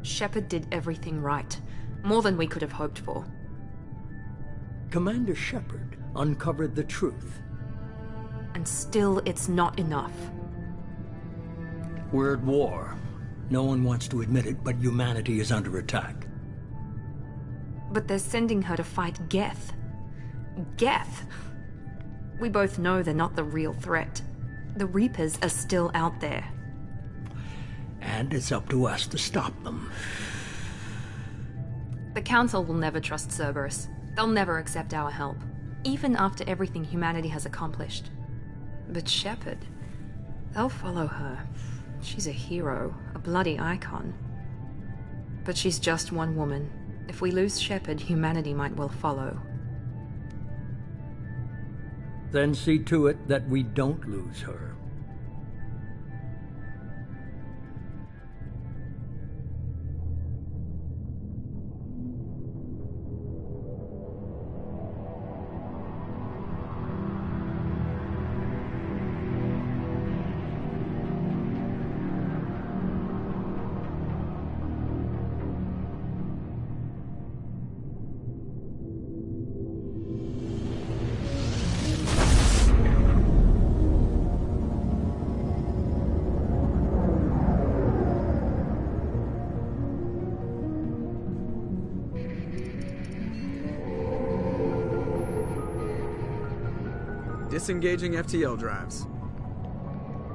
Shepard did everything right. More than we could have hoped for. Commander Shepard uncovered the truth. And still, it's not enough. We're at war. No one wants to admit it, but humanity is under attack. But they're sending her to fight Geth. Geth! We both know they're not the real threat. The Reapers are still out there. And it's up to us to stop them. The Council will never trust Cerberus. They'll never accept our help, even after everything humanity has accomplished. But Shepard, they'll follow her. She's a hero, a bloody icon. But she's just one woman. If we lose Shepard, humanity might well follow. Then see to it that we don't lose her. Disengaging FTL drives.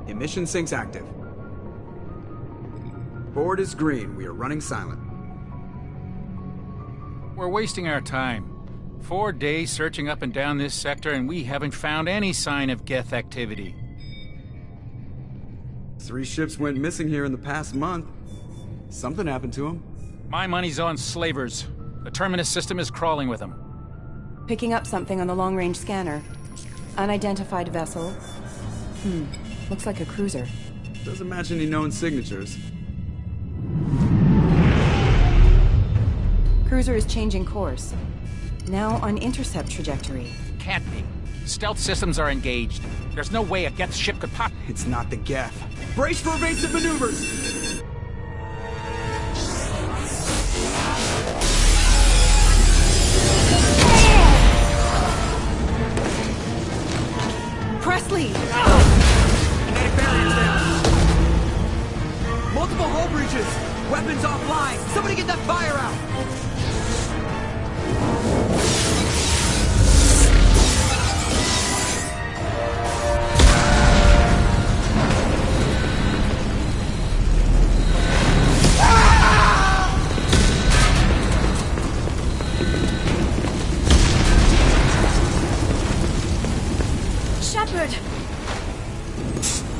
Emission sinks active. Board is green. We are running silent. We're wasting our time. 4 days searching up and down this sector, and we haven't found any sign of Geth activity. 3 ships went missing here in the past month. Something happened to them. My money's on slavers. The Terminus system is crawling with them. Picking up something on the long-range scanner. Unidentified vessel. Looks like a cruiser. Doesn't match any known signatures. Cruiser is changing course. Now on intercept trajectory. Can't be. Stealth systems are engaged. There's no way a Geth ship could pop. It's not the Geth. Brace for evasive maneuvers! Presley! Kinetic barriers down. Multiple hull breaches. Weapons offline. Somebody get that fire out.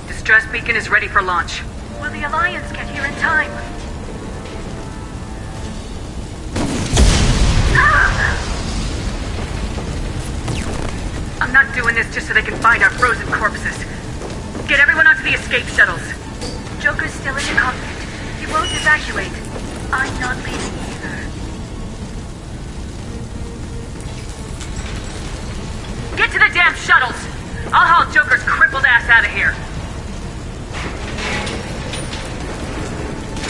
Distress beacon is ready for launch. Will the Alliance get here in time? I'm not doing this just so they can find our frozen corpses. Get everyone onto the escape shuttles. Joker's still in the cockpit. He won't evacuate. I'm not leaving either. Get to the damn shuttles! I'll haul Joker's crippled ass out of here.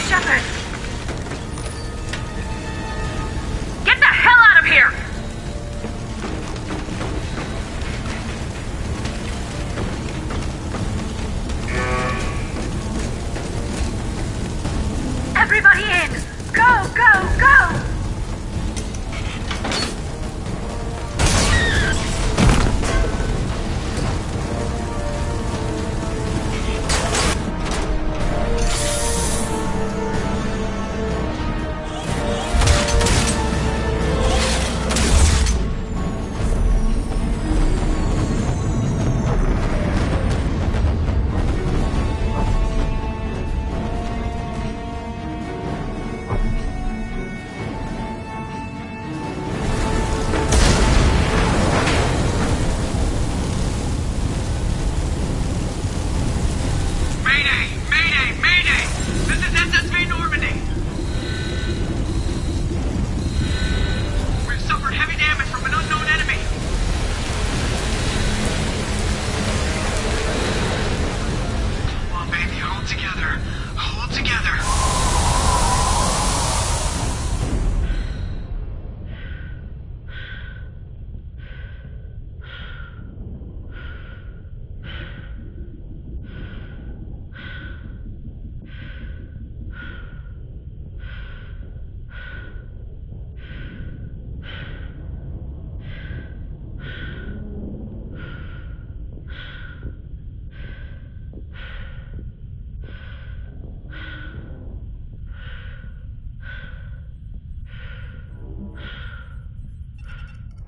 Shepard! Get the hell out of here! Everybody in! Go, go, go!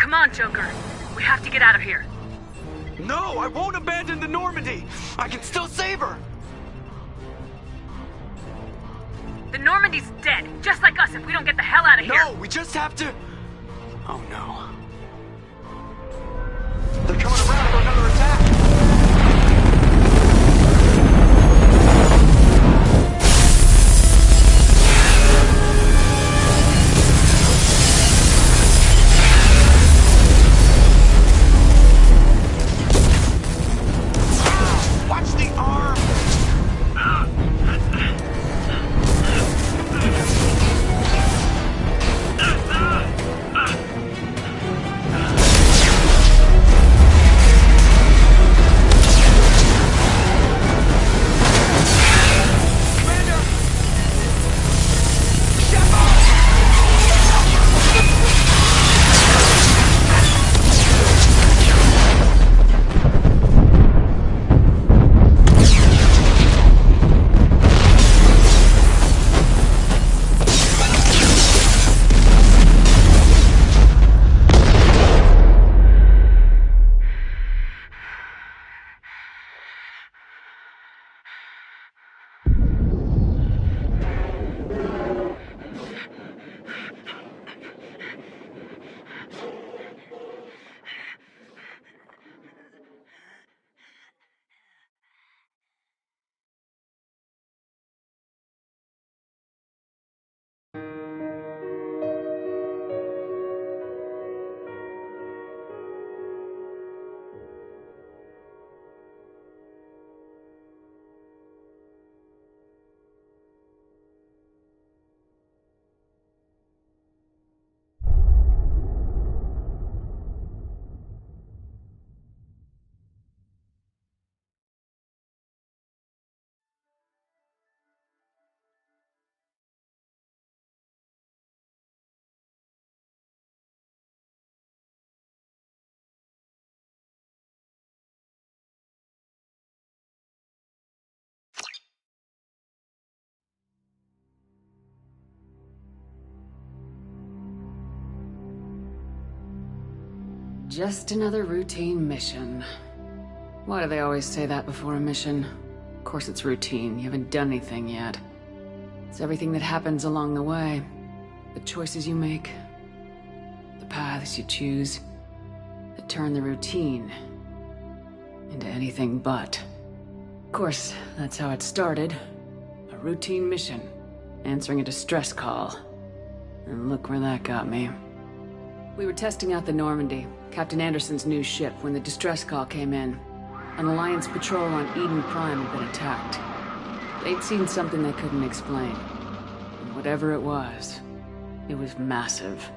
Come on, Joker. We have to get out of here. No, I won't abandon the Normandy. I can still save her. The Normandy's dead, just like us if we don't get the hell out of here. No, we just have to... Oh no. They're coming around for another attack. Watch the arm! Just another routine mission. Why do they always say that before a mission? Of course it's routine. You haven't done anything yet. It's everything that happens along the way. The choices you make. The paths you choose. That turn the routine into anything but. Of course, that's how it started. A routine mission. Answering a distress call. And look where that got me. We were testing out the Normandy, Captain Anderson's new ship, when the distress call came in. An Alliance patrol on Eden Prime had been attacked. They'd seen something they couldn't explain. And whatever it was massive.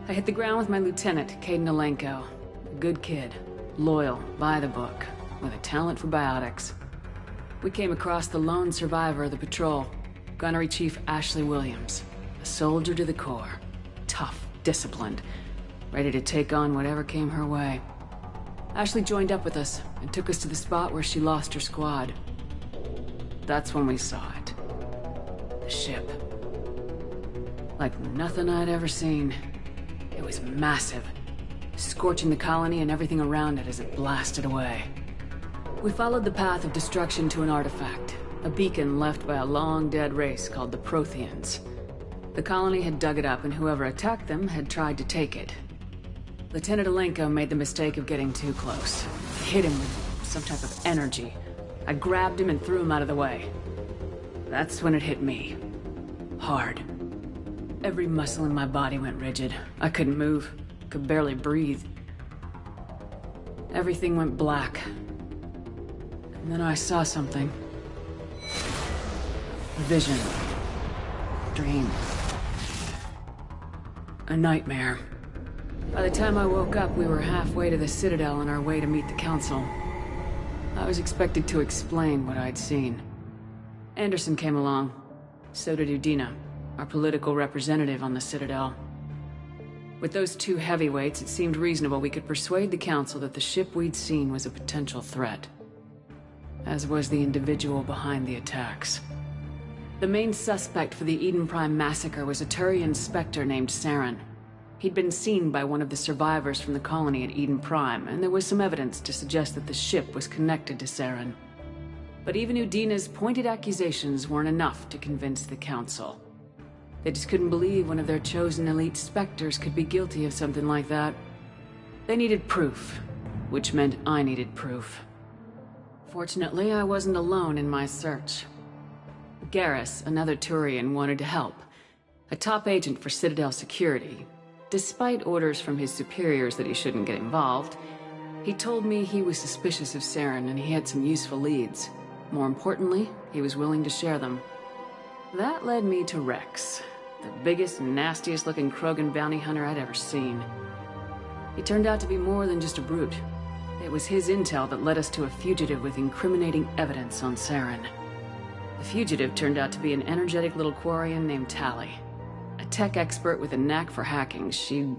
I hit the ground with my lieutenant, Caden Alenko. A good kid, loyal, by the book, with a talent for biotics. We came across the lone survivor of the patrol, Gunnery Chief Ashley Williams. A soldier to the core. Tough, disciplined, ready to take on whatever came her way. Ashley joined up with us and took us to the spot where she lost her squad. That's when we saw it. The ship. Like nothing I'd ever seen. It was massive, scorching the colony and everything around it as it blasted away. We followed the path of destruction to an artifact, a beacon left by a long-dead race called the Protheans. The colony had dug it up, and whoever attacked them had tried to take it. Lieutenant Alenko made the mistake of getting too close. Hit him with some type of energy. I grabbed him and threw him out of the way. That's when it hit me. Hard. Every muscle in my body went rigid. I couldn't move. Could barely breathe. Everything went black. And then I saw something. A vision. Dream. A nightmare. By the time I woke up, we were halfway to the Citadel on our way to meet the Council. I was expected to explain what I'd seen. Anderson came along. So did Udina, our political representative on the Citadel. With those two heavyweights, it seemed reasonable we could persuade the Council that the ship we'd seen was a potential threat. As was the individual behind the attacks. The main suspect for the Eden Prime massacre was a Turian Spectre named Saren. He'd been seen by one of the survivors from the colony at Eden Prime, and there was some evidence to suggest that the ship was connected to Saren. But even Udina's pointed accusations weren't enough to convince the Council. They just couldn't believe one of their chosen elite Spectres could be guilty of something like that. They needed proof, which meant I needed proof. Fortunately, I wasn't alone in my search. Garrus, another Turian, wanted to help. A top agent for Citadel Security. Despite orders from his superiors that he shouldn't get involved, he told me he was suspicious of Saren and he had some useful leads. More importantly, he was willing to share them. That led me to Rex, the biggest, nastiest looking Krogan bounty hunter I'd ever seen. He turned out to be more than just a brute. It was his intel that led us to a fugitive with incriminating evidence on Saren. The fugitive turned out to be an energetic little Quarian named Tali. A tech expert with a knack for hacking, she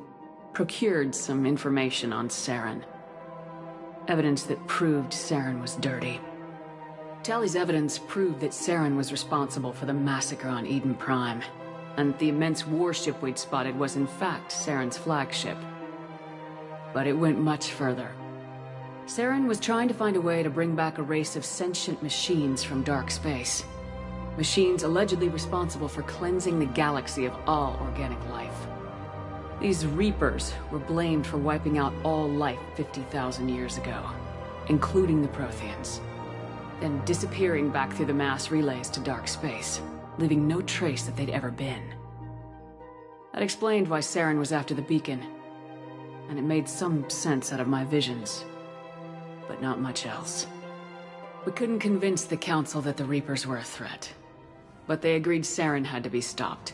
procured some information on Saren. Evidence that proved Saren was dirty. Tali's evidence proved that Saren was responsible for the massacre on Eden Prime, and the immense warship we'd spotted was in fact Saren's flagship. But it went much further. Saren was trying to find a way to bring back a race of sentient machines from dark space. Machines allegedly responsible for cleansing the galaxy of all organic life. These Reapers were blamed for wiping out all life 50,000 years ago, including the Protheans, then disappearing back through the mass relays to dark space, leaving no trace that they'd ever been. That explained why Saren was after the beacon, and it made some sense out of my visions, but not much else. We couldn't convince the Council that the Reapers were a threat, but they agreed Saren had to be stopped.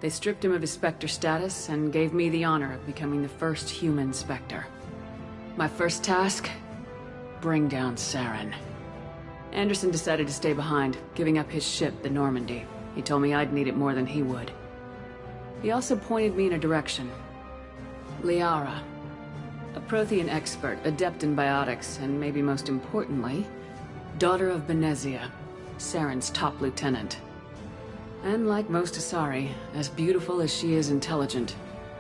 They stripped him of his Spectre status and gave me the honor of becoming the first human Spectre. My first task? Bring down Saren. Anderson decided to stay behind, giving up his ship, the Normandy. He told me I'd need it more than he would. He also pointed me in a direction. Liara. A Prothean expert, adept in biotics, and maybe most importantly, daughter of Benezia, Saren's top lieutenant. And like most Asari, as beautiful as she is intelligent,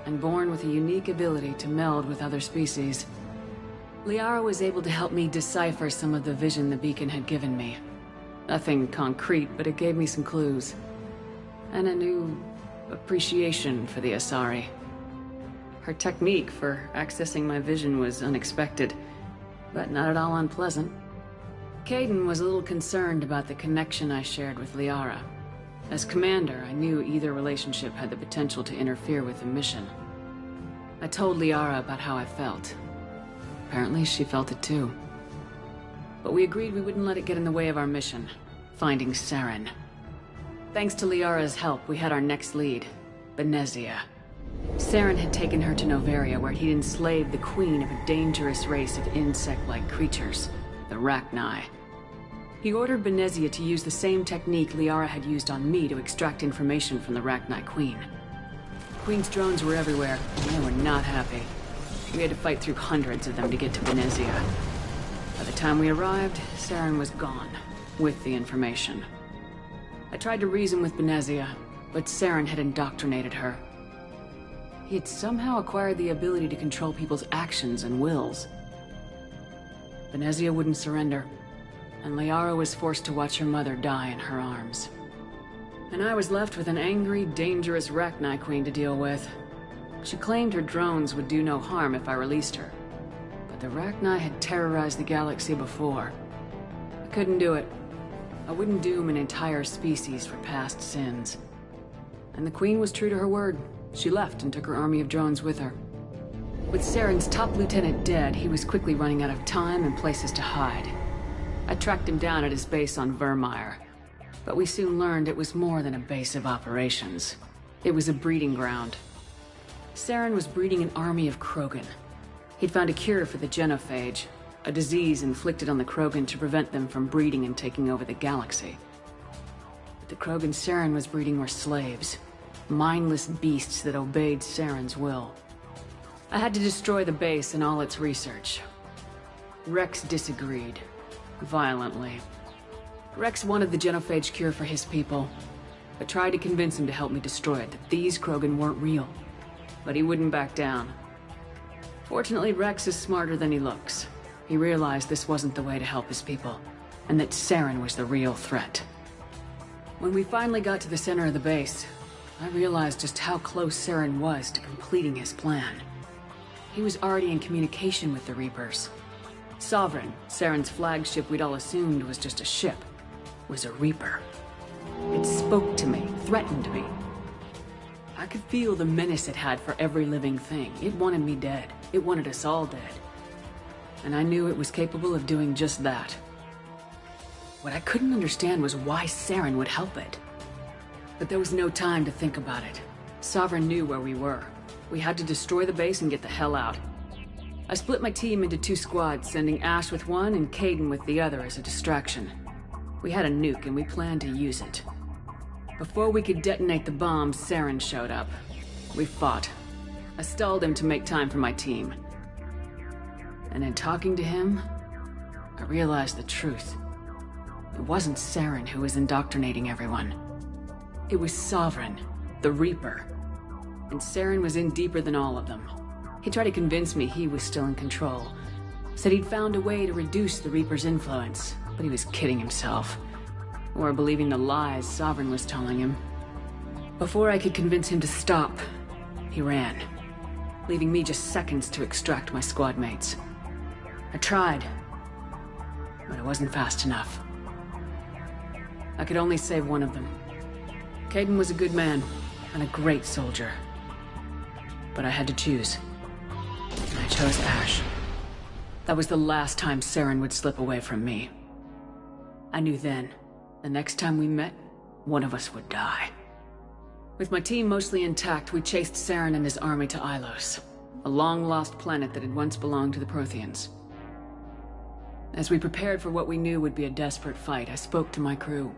and born with a unique ability to meld with other species. Liara was able to help me decipher some of the vision the beacon had given me. Nothing concrete, but it gave me some clues. And a new appreciation for the Asari. Her technique for accessing my vision was unexpected, but not at all unpleasant. Kaidan was a little concerned about the connection I shared with Liara. As commander, I knew either relationship had the potential to interfere with the mission. I told Liara about how I felt. Apparently, she felt it too. But we agreed we wouldn't let it get in the way of our mission, finding Saren. Thanks to Liara's help, we had our next lead, Benezia. Saren had taken her to Noveria, where he'd enslaved the queen of a dangerous race of insect-like creatures, the Rachni. He ordered Benezia to use the same technique Liara had used on me to extract information from the Rachni Queen. The Queen's drones were everywhere, and they were not happy. We had to fight through hundreds of them to get to Benezia. By the time we arrived, Saren was gone, with the information. I tried to reason with Benezia, but Saren had indoctrinated her. He had somehow acquired the ability to control people's actions and wills. Benezia wouldn't surrender, and Liara was forced to watch her mother die in her arms. And I was left with an angry, dangerous Rachni Queen to deal with. She claimed her drones would do no harm if I released her. But the Rachni had terrorized the galaxy before. I couldn't do it. I wouldn't doom an entire species for past sins. And the Queen was true to her word. She left and took her army of drones with her. With Saren's top lieutenant dead, he was quickly running out of time and places to hide. I tracked him down at his base on Vermeer, but we soon learned it was more than a base of operations. It was a breeding ground. Saren was breeding an army of Krogan. He'd found a cure for the genophage, a disease inflicted on the Krogan to prevent them from breeding and taking over the galaxy. But the Krogan Saren was breeding were slaves, mindless beasts that obeyed Saren's will. I had to destroy the base and all its research. Rex disagreed. Violently. Rex wanted the genophage cure for his people. I tried to convince him to help me destroy it, that these Krogan weren't real. but he wouldn't back down. Fortunately, Rex is smarter than he looks. He realized this wasn't the way to help his people, and that Saren was the real threat. When we finally got to the center of the base, I realized just how close Saren was to completing his plan. He was already in communication with the Reapers. Sovereign, Saren's flagship we'd all assumed was just a ship, was a Reaper. It spoke to me, threatened me. I could feel the menace it had for every living thing. It wanted me dead. It wanted us all dead. And I knew it was capable of doing just that. What I couldn't understand was why Saren would help it. But there was no time to think about it. Sovereign knew where we were. We had to destroy the base and get the hell out. I split my team into 2 squads, sending Ash with one and Caden with the other as a distraction. We had a nuke and we planned to use it. Before we could detonate the bomb, Saren showed up. We fought. I stalled him to make time for my team. And in talking to him, I realized the truth. It wasn't Saren who was indoctrinating everyone. It was Sovereign, the Reaper. And Saren was in deeper than all of them. He tried to convince me he was still in control. Said he'd found a way to reduce the Reaper's influence, but he was kidding himself. Or believing the lies Sovereign was telling him. Before I could convince him to stop, he ran, leaving me just seconds to extract my squad mates. I tried, but it wasn't fast enough. I could only save one of them. Caden was a good man, and a great soldier. But I had to choose. And I chose Ash. That was the last time Saren would slip away from me. I knew then, the next time we met, one of us would die. With my team mostly intact, we chased Saren and his army to Ilos, a long-lost planet that had once belonged to the Protheans. As we prepared for what we knew would be a desperate fight, I spoke to my crew.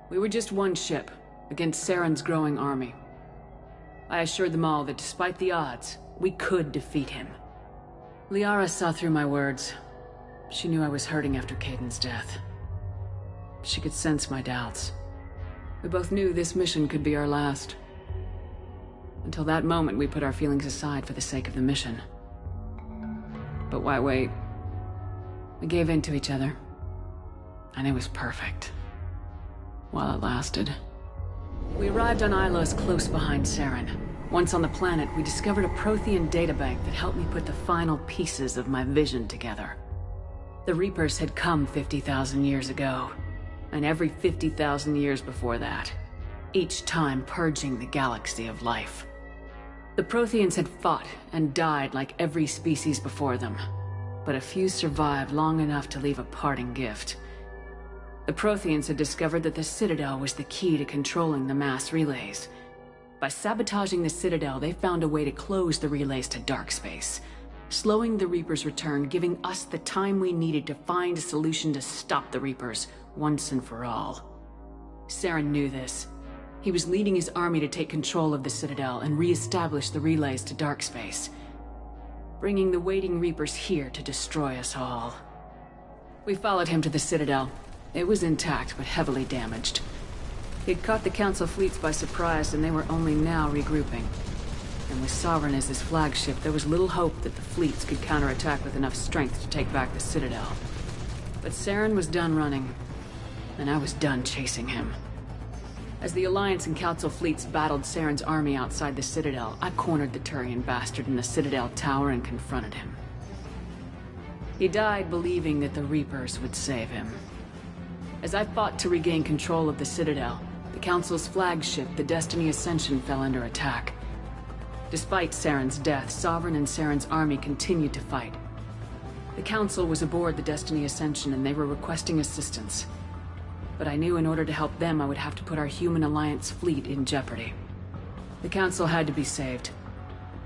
We were just one ship, against Saren's growing army. I assured them all that despite the odds, we could defeat him. Liara saw through my words. She knew I was hurting after Caden's death. She could sense my doubts. We both knew this mission could be our last. Until that moment, we put our feelings aside for the sake of the mission. But why wait? We gave in to each other. And it was perfect. While it lasted. We arrived on Ilos close behind Saren. Once on the planet, we discovered a Prothean databank that helped me put the final pieces of my vision together. The Reapers had come 50,000 years ago, and every 50,000 years before that, each time purging the galaxy of life. The Protheans had fought and died like every species before them, but a few survived long enough to leave a parting gift. The Protheans had discovered that the Citadel was the key to controlling the mass relays. By sabotaging the Citadel, they found a way to close the relays to dark space, slowing the Reapers' return, giving us the time we needed to find a solution to stop the Reapers once and for all. Saren knew this. He was leading his army to take control of the Citadel and re-establish the relays to dark space, bringing the waiting Reapers here to destroy us all. We followed him to the Citadel. It was intact, but heavily damaged. He'd caught the Council fleets by surprise, and they were only now regrouping. And with Sovereign as his flagship, there was little hope that the fleets could counterattack with enough strength to take back the Citadel. But Saren was done running, and I was done chasing him. As the Alliance and Council fleets battled Saren's army outside the Citadel, I cornered the Turian bastard in the Citadel tower and confronted him. He died believing that the Reapers would save him. As I fought to regain control of the Citadel, the Council's flagship, the Destiny Ascension, fell under attack. Despite Saren's death, Sovereign and Saren's army continued to fight. The Council was aboard the Destiny Ascension and they were requesting assistance. But I knew in order to help them, I would have to put our human Alliance fleet in jeopardy. The Council had to be saved.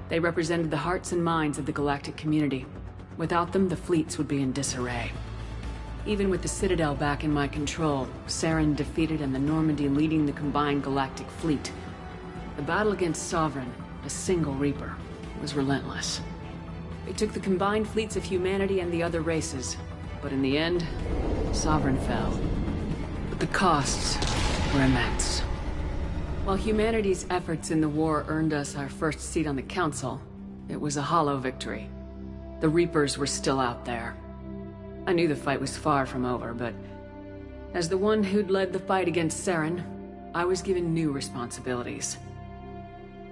They represented the hearts and minds of the galactic community. Without them, the fleets would be in disarray. Even with the Citadel back in my control, Saren defeated and the Normandy leading the combined galactic fleet. The battle against Sovereign, a single Reaper, was relentless. It took the combined fleets of humanity and the other races, but in the end, Sovereign fell. But the costs were immense. While humanity's efforts in the war earned us our first seat on the Council, it was a hollow victory. The Reapers were still out there. I knew the fight was far from over, but as the one who'd led the fight against Saren, I was given new responsibilities.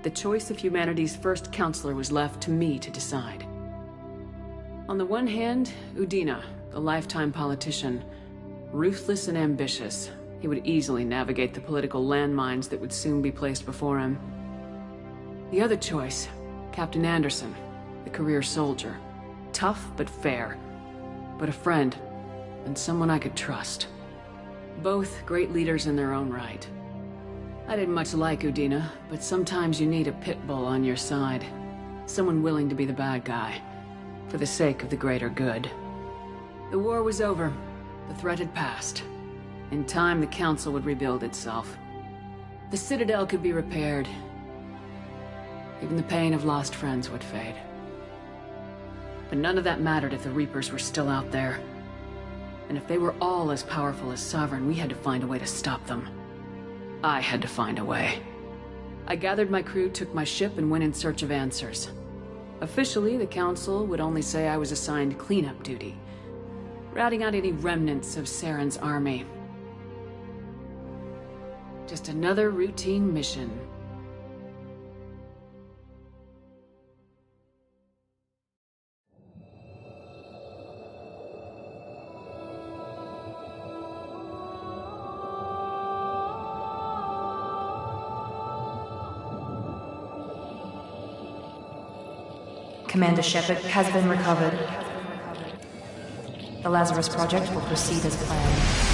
The choice of humanity's first counselor was left to me to decide. On the one hand, Udina, the lifetime politician, ruthless and ambitious. He would easily navigate the political landmines that would soon be placed before him. The other choice, Captain Anderson, the career soldier. Tough but fair, but a friend, and someone I could trust. Both great leaders in their own right. I didn't much like Udina, but sometimes you need a pit bull on your side. Someone willing to be the bad guy, for the sake of the greater good. The war was over. The threat had passed. In time, the Council would rebuild itself. The Citadel could be repaired. Even the pain of lost friends would fade. But none of that mattered if the Reapers were still out there. And if they were all as powerful as Sovereign, we had to find a way to stop them. I had to find a way. I gathered my crew, took my ship, and went in search of answers. Officially, the Council would only say I was assigned cleanup duty, routing out any remnants of Saren's army. Just another routine mission. Commander Shepard has been recovered. The Lazarus Project will proceed as planned.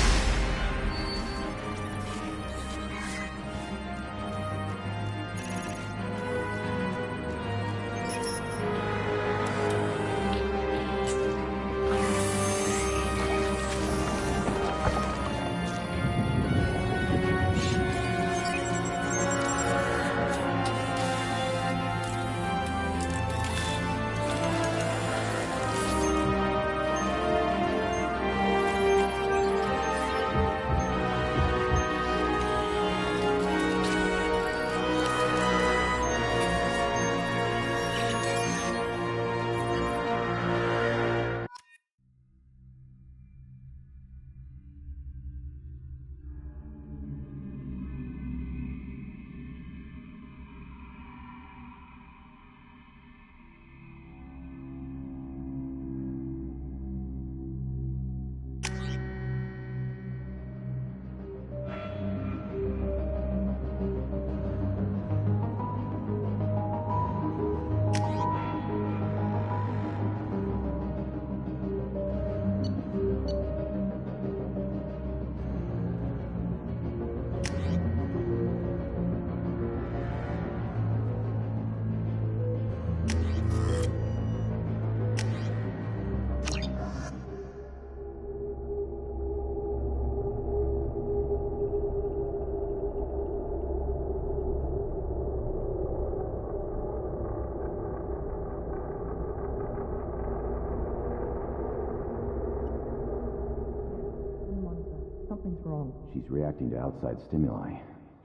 Something's wrong. She's reacting to outside stimuli,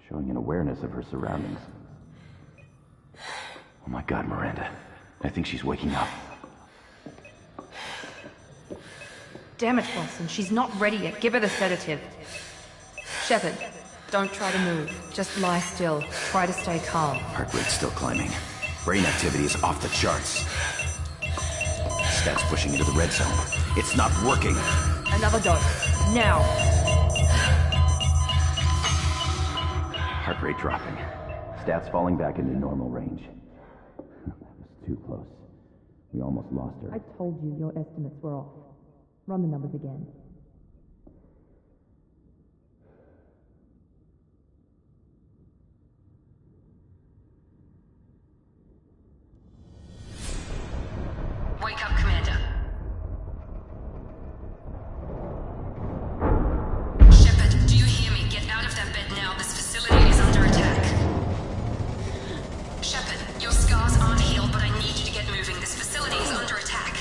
showing an awareness of her surroundings. Oh my God, Miranda. I think she's waking up. Damn it, Wilson. She's not ready yet. Give her the sedative. Shepard, don't try to move. Just lie still. Try to stay calm. Heart rate's still climbing. Brain activity is off the charts. Stats pushing into the red zone. It's not working. Another dose. Now. Heart rate dropping. Stats falling back into normal range. That was too close. We almost lost her. I told you your estimates were off. Run the numbers again. Wake up, Commander. Shepard, do you hear me? Get out of that bed now. This facility is under attack. Shepard, your scars aren't healed, but I need you to get moving. This facility is under attack.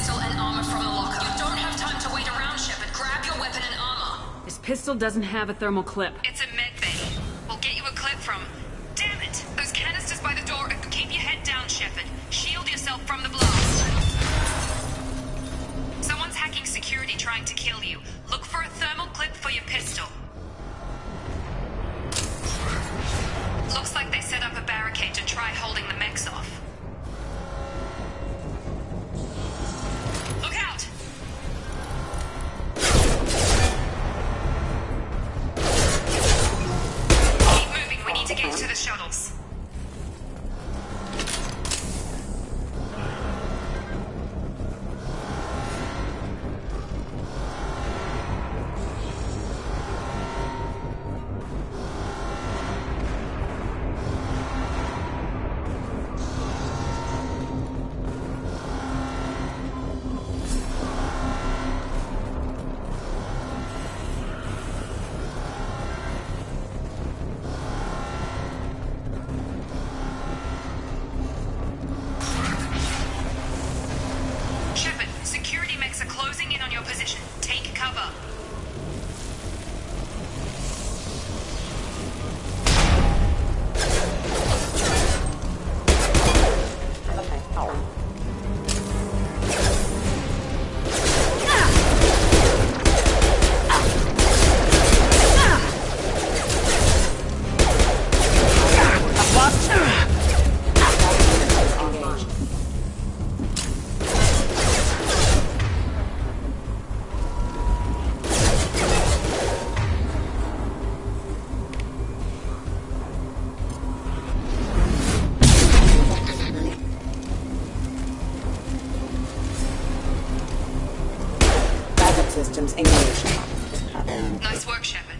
pistol and armor from the locker. You don't have time to wait around, Shepard. Grab your weapon and armor. This pistol doesn't have a thermal clip. It's a med bay. We'll get you a clip from... Damn it! Those canisters by the door. Keep your head down, Shepard. Shield yourself from the blast. Someone's hacking security trying to kill you. Look for a thermal clip for your pistol. Looks like they set up a barricade to try holding the mechs off. Look out! Keep moving, we need to get to the shuttles. Systems engaged. Nice work, Shepard.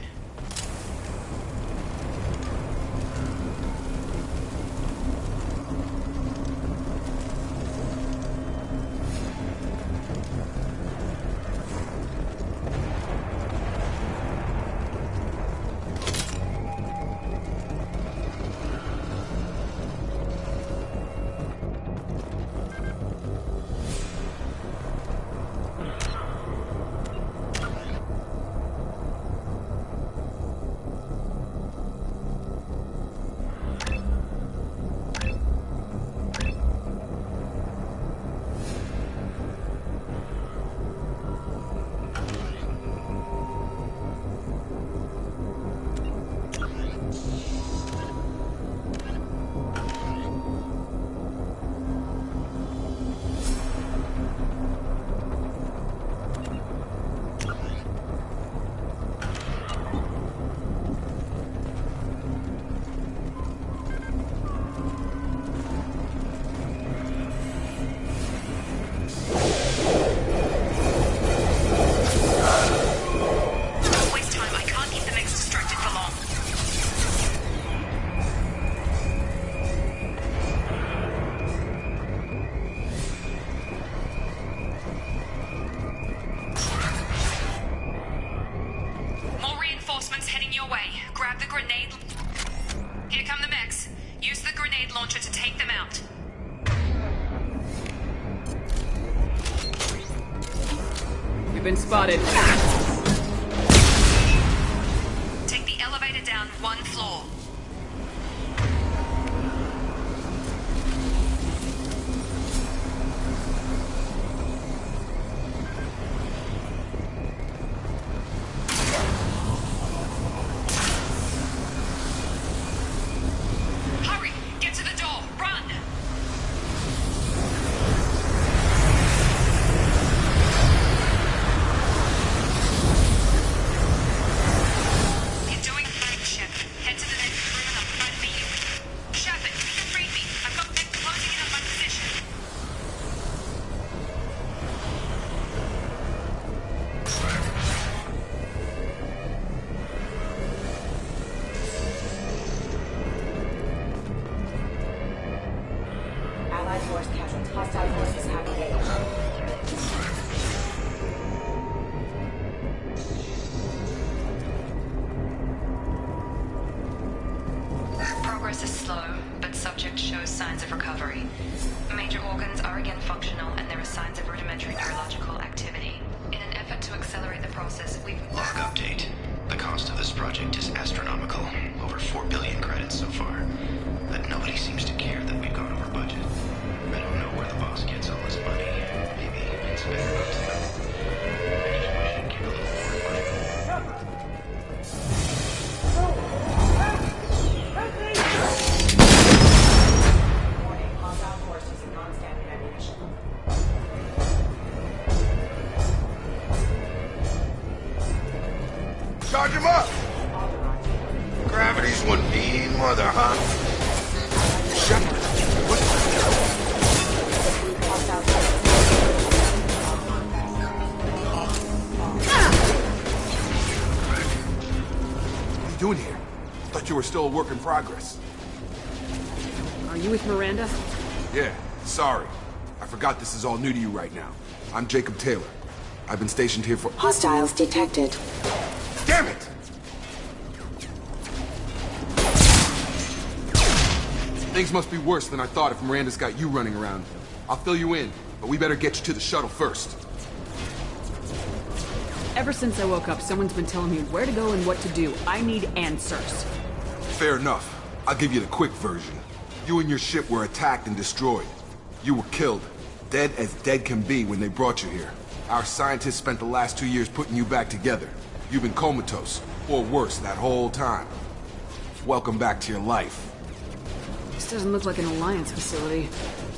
Launcher to take them out. You've been spotted. Take the elevator down one floor. Head to the next him up! Gravity's one mean mother, huh? Shepard, what are you doing here? Thought you were still a work in progress. Are you with Miranda? Yeah, sorry. I forgot this is all new to you right now. I'm Jacob Taylor. I've been stationed here for— Hostiles detected. Damn it! Things must be worse than I thought if Miranda's got you running around. I'll fill you in, but we better get you to the shuttle first. Ever since I woke up, someone's been telling me where to go and what to do. I need answers. Fair enough. I'll give you the quick version. You and your ship were attacked and destroyed. You were killed. Dead as dead can be when they brought you here. Our scientists spent the last 2 years putting you back together. You've been comatose, or worse, that whole time. Welcome back to your life. This doesn't look like an Alliance facility.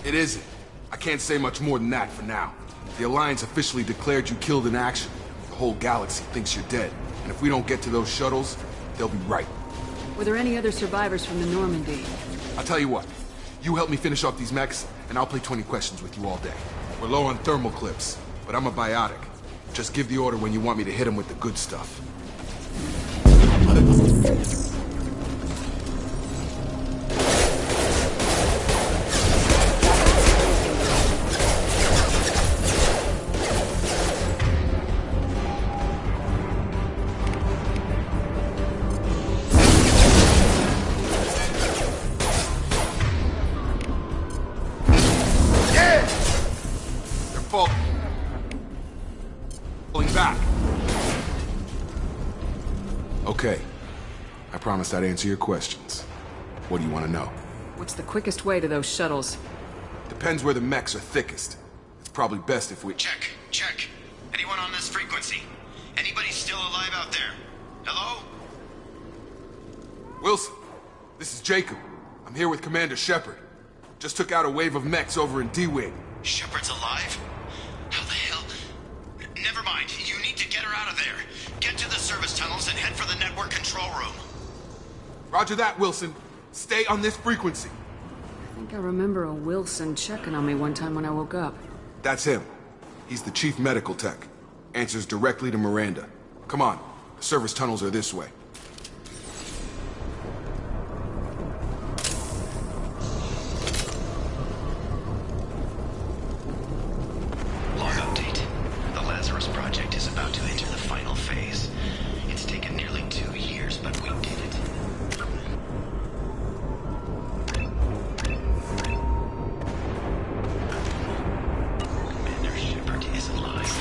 It isn't. I can't say much more than that for now. The Alliance officially declared you killed in action. The whole galaxy thinks you're dead. And if we don't get to those shuttles, they'll be right. Were there any other survivors from the Normandy? I'll tell you what. You help me finish off these mechs, and I'll play 20 questions with you all day. We're low on thermal clips, but I'm a biotic. Just give the order when you want me to hit them with the good stuff. Okay. I promised I'd answer your questions. What do you want to know? What's the quickest way to those shuttles? Depends where the mechs are thickest. It's probably best if we— Check. Anyone on this frequency? Anybody still alive out there? Hello? Wilson, this is Jacob. I'm here with Commander Shepard. Just took out a wave of mechs over in D-Wing. Shepard's alive? How the hell? Never mind. You need to get her out of there. Get to the service tunnels and head for the network control room. Roger that, Wilson. Stay on this frequency. I think I remember a Wilson checking on me one time when I woke up. That's him. He's the chief medical tech. Answers directly to Miranda. Come on. The service tunnels are this way. Log update. The Lazarus Project is about to enter the final phase. It's taken nearly 2 years, but we did it. Commander Shepard is alive.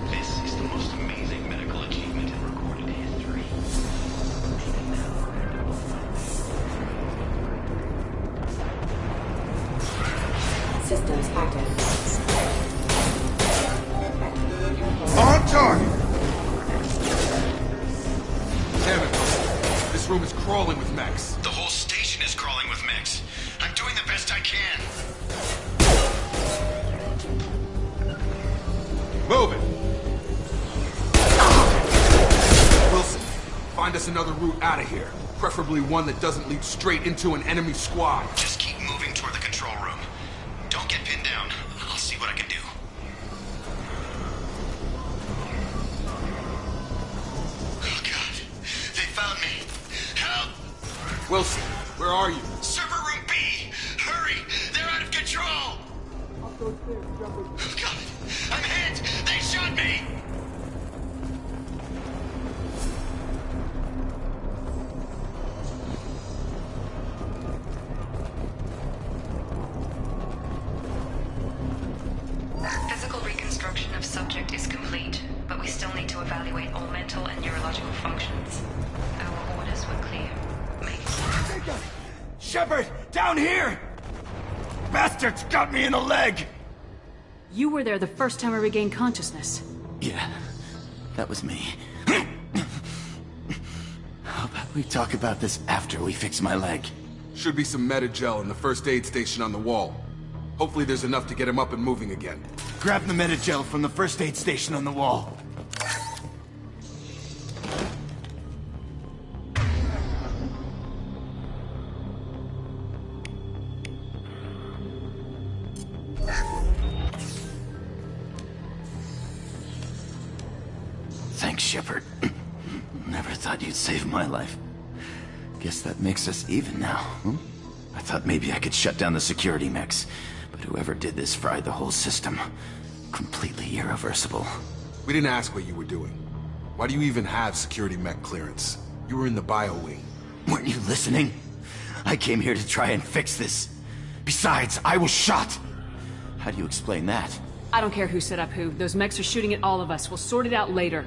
This is the most amazing medical achievement in recorded history. Systems active. On target! Damn it, Wilson. This room is crawling with mechs. The whole station is crawling with mechs. I'm doing the best I can. Move it! Wilson, find us another route out of here. Preferably one that doesn't lead straight into an enemy squad. Just keep moving toward the control room. Don't get pinned down. I'll see what I can do. Oh, God. They found me. Help! Wilson, where are you? Server room B! Hurry! They're out of control! Oh, God! I'm hit! They shot me! Physical reconstruction of subject is complete, but we still need to evaluate all mental and neurological functions. Our orders were clear. Make it. Shepard! Down here! Bastards got me in the leg! You were there the first time I regained consciousness. Yeah, that was me. How about we talk about this after we fix my leg? Should be some meta-gel in the first aid station on the wall. Hopefully there's enough to get him up and moving again. Grab the meta-gel from the first aid station on the wall. Thanks, Shepard. Never thought you'd save my life. Guess that makes us even now, hmm? I thought maybe I could shut down the security mechs, but whoever did this fried the whole system. Completely irreversible. We didn't ask what you were doing. Why do you even have security mech clearance? You were in the bio wing. Weren't you listening? I came here to try and fix this. Besides, I was shot. How do you explain that? I don't care who set up who. Those mechs are shooting at all of us. We'll sort it out later.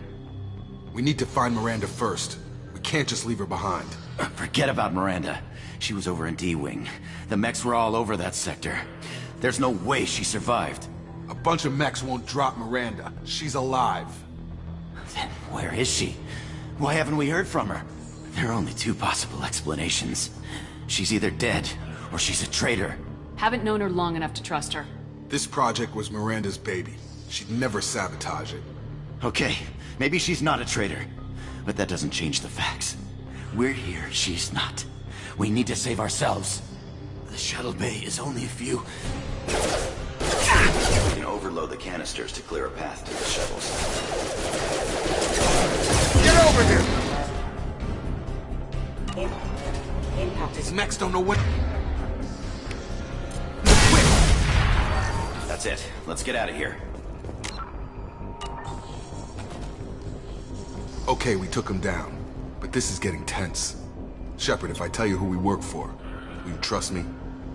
We need to find Miranda first. We can't just leave her behind. Forget about Miranda. She was over in D-Wing. The mechs were all over that sector. There's no way she survived. A bunch of mechs won't drop Miranda. She's alive. Then where is she? Why haven't we heard from her? There are only two possible explanations. She's either dead, or she's a traitor. Haven't known her long enough to trust her. This project was Miranda's baby. She'd never sabotage it. Okay, maybe she's not a traitor. But that doesn't change the facts. We're here, she's not. We need to save ourselves. The shuttle bay is only a few... We can overload the canisters to clear a path to the shuttles. Get over here! Impact. These mechs don't know when... That's it. Let's get out of here. Okay, we took him down. But this is getting tense. Shepard, if I tell you who we work for, will you trust me?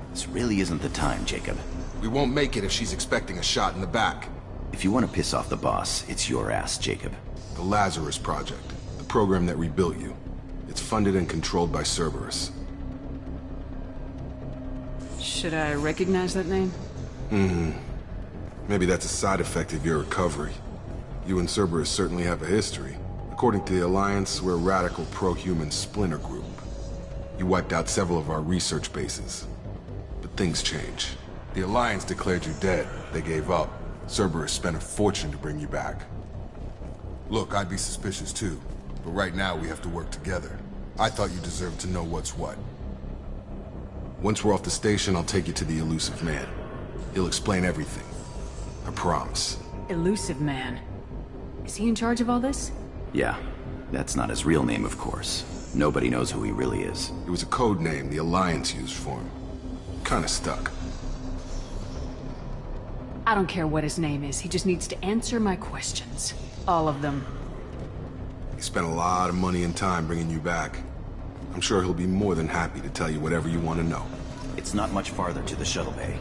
This really isn't the time, Jacob. We won't make it if she's expecting a shot in the back. If you want to piss off the boss, it's your ass, Jacob. The Lazarus Project. The program that rebuilt you. It's funded and controlled by Cerberus. Should I recognize that name? Maybe that's a side effect of your recovery. You and Cerberus certainly have a history. According to the Alliance, we're a radical pro-human splinter group. You wiped out several of our research bases. But things change. The Alliance declared you dead. They gave up. Cerberus spent a fortune to bring you back. Look, I'd be suspicious too. But right now we have to work together. I thought you deserved to know what's what. Once we're off the station, I'll take you to the Elusive Man. He'll explain everything. I promise. Elusive Man. Is he in charge of all this? Yeah, that's not his real name, of course. Nobody knows who he really is. It was a code name the Alliance used for him. Kinda stuck. I don't care what his name is. He just needs to answer my questions. All of them. He spent a lot of money and time bringing you back. I'm sure he'll be more than happy to tell you whatever you want to know. It's not much farther to the shuttle bay.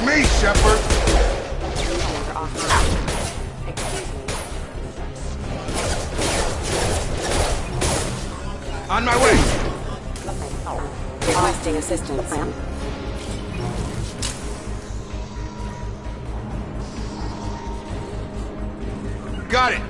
Me, Shepard! On my way! Requesting assistance. Got it!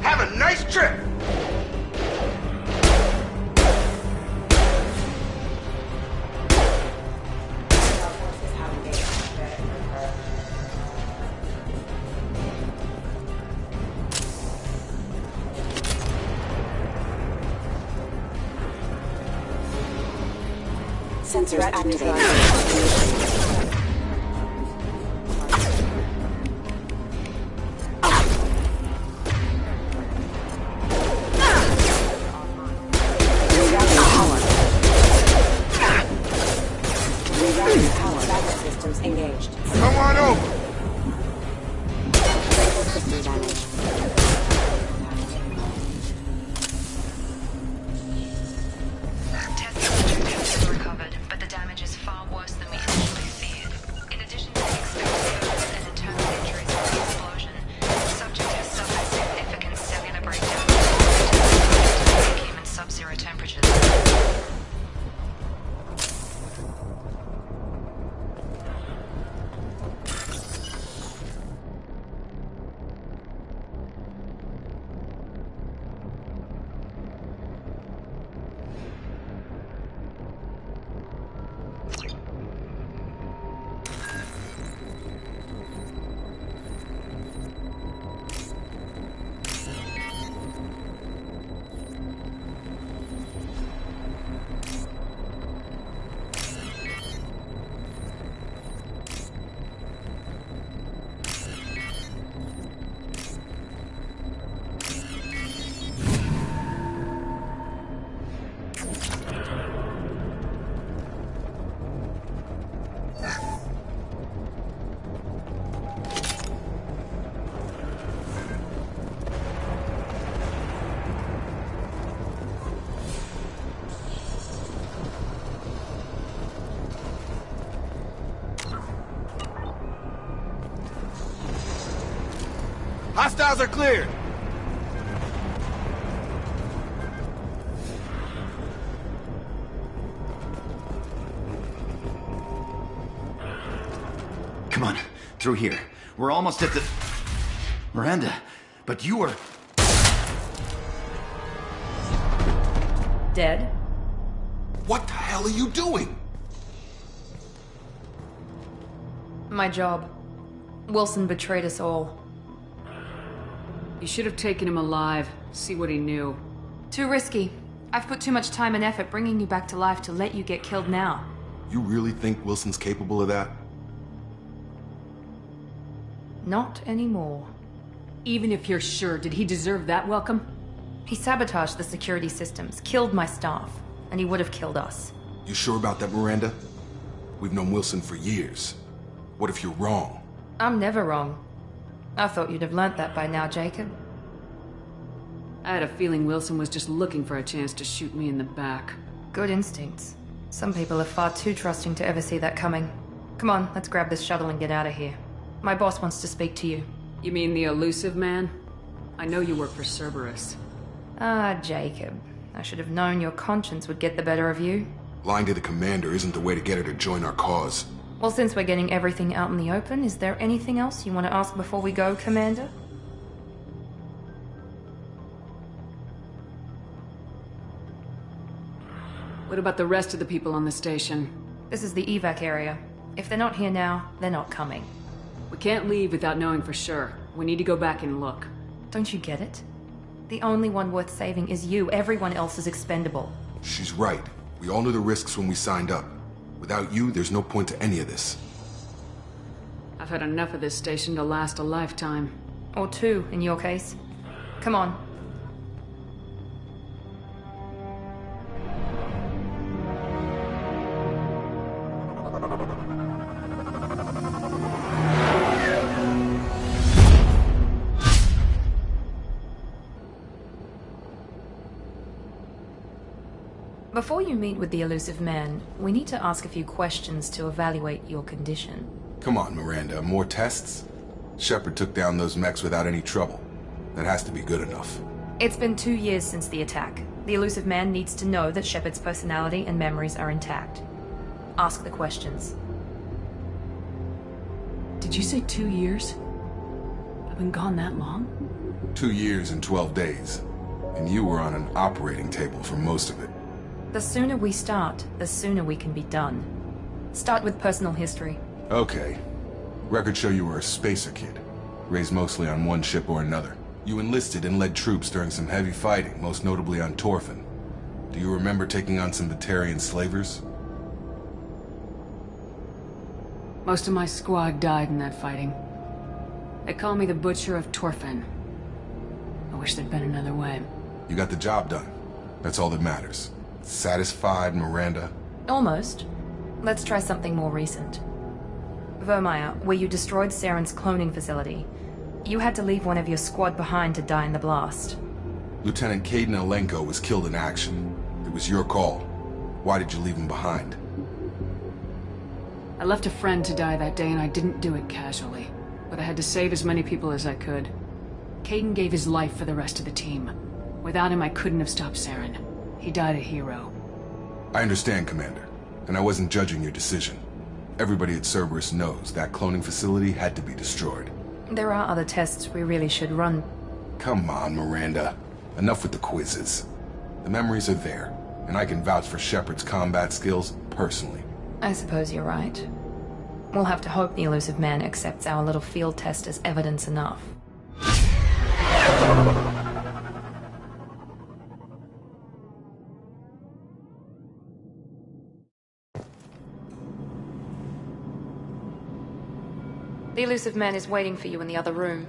Have a nice trip! Sensors activated. Hostiles are cleared! Come on, through here. We're almost at the... Miranda, but you were... Dead? What the hell are you doing? My job. Wilson betrayed us all. You should have taken him alive. See what he knew. Too risky. I've put too much time and effort bringing you back to life to let you get killed now. You really think Wilson's capable of that? Not anymore. Even if you're sure, did he deserve that welcome? He sabotaged the security systems, killed my staff, and he would have killed us. You sure about that, Miranda? We've known Wilson for years. What if you're wrong? I'm never wrong. I thought you'd have learnt that by now, Jacob. I had a feeling Wilson was just looking for a chance to shoot me in the back. Good instincts. Some people are far too trusting to ever see that coming. Come on, let's grab this shuttle and get out of here. My boss wants to speak to you. You mean the elusive man? I know you work for Cerberus. Ah, Jacob. I should have known your conscience would get the better of you. Lying to the commander isn't the way to get her to join our cause. Well, since we're getting everything out in the open, is there anything else you want to ask before we go, Commander? What about the rest of the people on the station? This is the evac area. If they're not here now, they're not coming. We can't leave without knowing for sure. We need to go back and look. Don't you get it? The only one worth saving is you. Everyone else is expendable. She's right. We all knew the risks when we signed up. Without you, there's no point to any of this. I've had enough of this station to last a lifetime. Or two, in your case. Come on. Before you meet with the elusive man, we need to ask a few questions to evaluate your condition. Come on, Miranda. More tests? Shepard took down those mechs without any trouble. That has to be good enough. It's been 2 years since the attack. The elusive man needs to know that Shepard's personality and memories are intact. Ask the questions. Did you say 2 years? I've been gone that long? 2 years and 12 days. And you were on an operating table for most of it. The sooner we start, the sooner we can be done. Start with personal history. Okay. Records show you were a spacer kid. Raised mostly on one ship or another. You enlisted and led troops during some heavy fighting, most notably on Torfin. Do you remember taking on some Batarian slavers? Most of my squad died in that fighting. They call me the Butcher of Torfin. I wish there'd been another way. You got the job done. That's all that matters. Satisfied, Miranda? Almost. Let's try something more recent. Vermeer, where you destroyed Saren's cloning facility. You had to leave one of your squad behind to die in the blast. Lieutenant Caden Alenko was killed in action. It was your call. Why did you leave him behind? I left a friend to die that day and I didn't do it casually. But I had to save as many people as I could. Caden gave his life for the rest of the team. Without him, I couldn't have stopped Saren. He died a hero. I understand, Commander. And I wasn't judging your decision. Everybody at Cerberus knows that cloning facility had to be destroyed. There are other tests we really should run. Come on, Miranda. Enough with the quizzes. The memories are there, and I can vouch for Shepard's combat skills personally. I suppose you're right. We'll have to hope the elusive man accepts our little field test as evidence enough. The elusive man is waiting for you in the other room.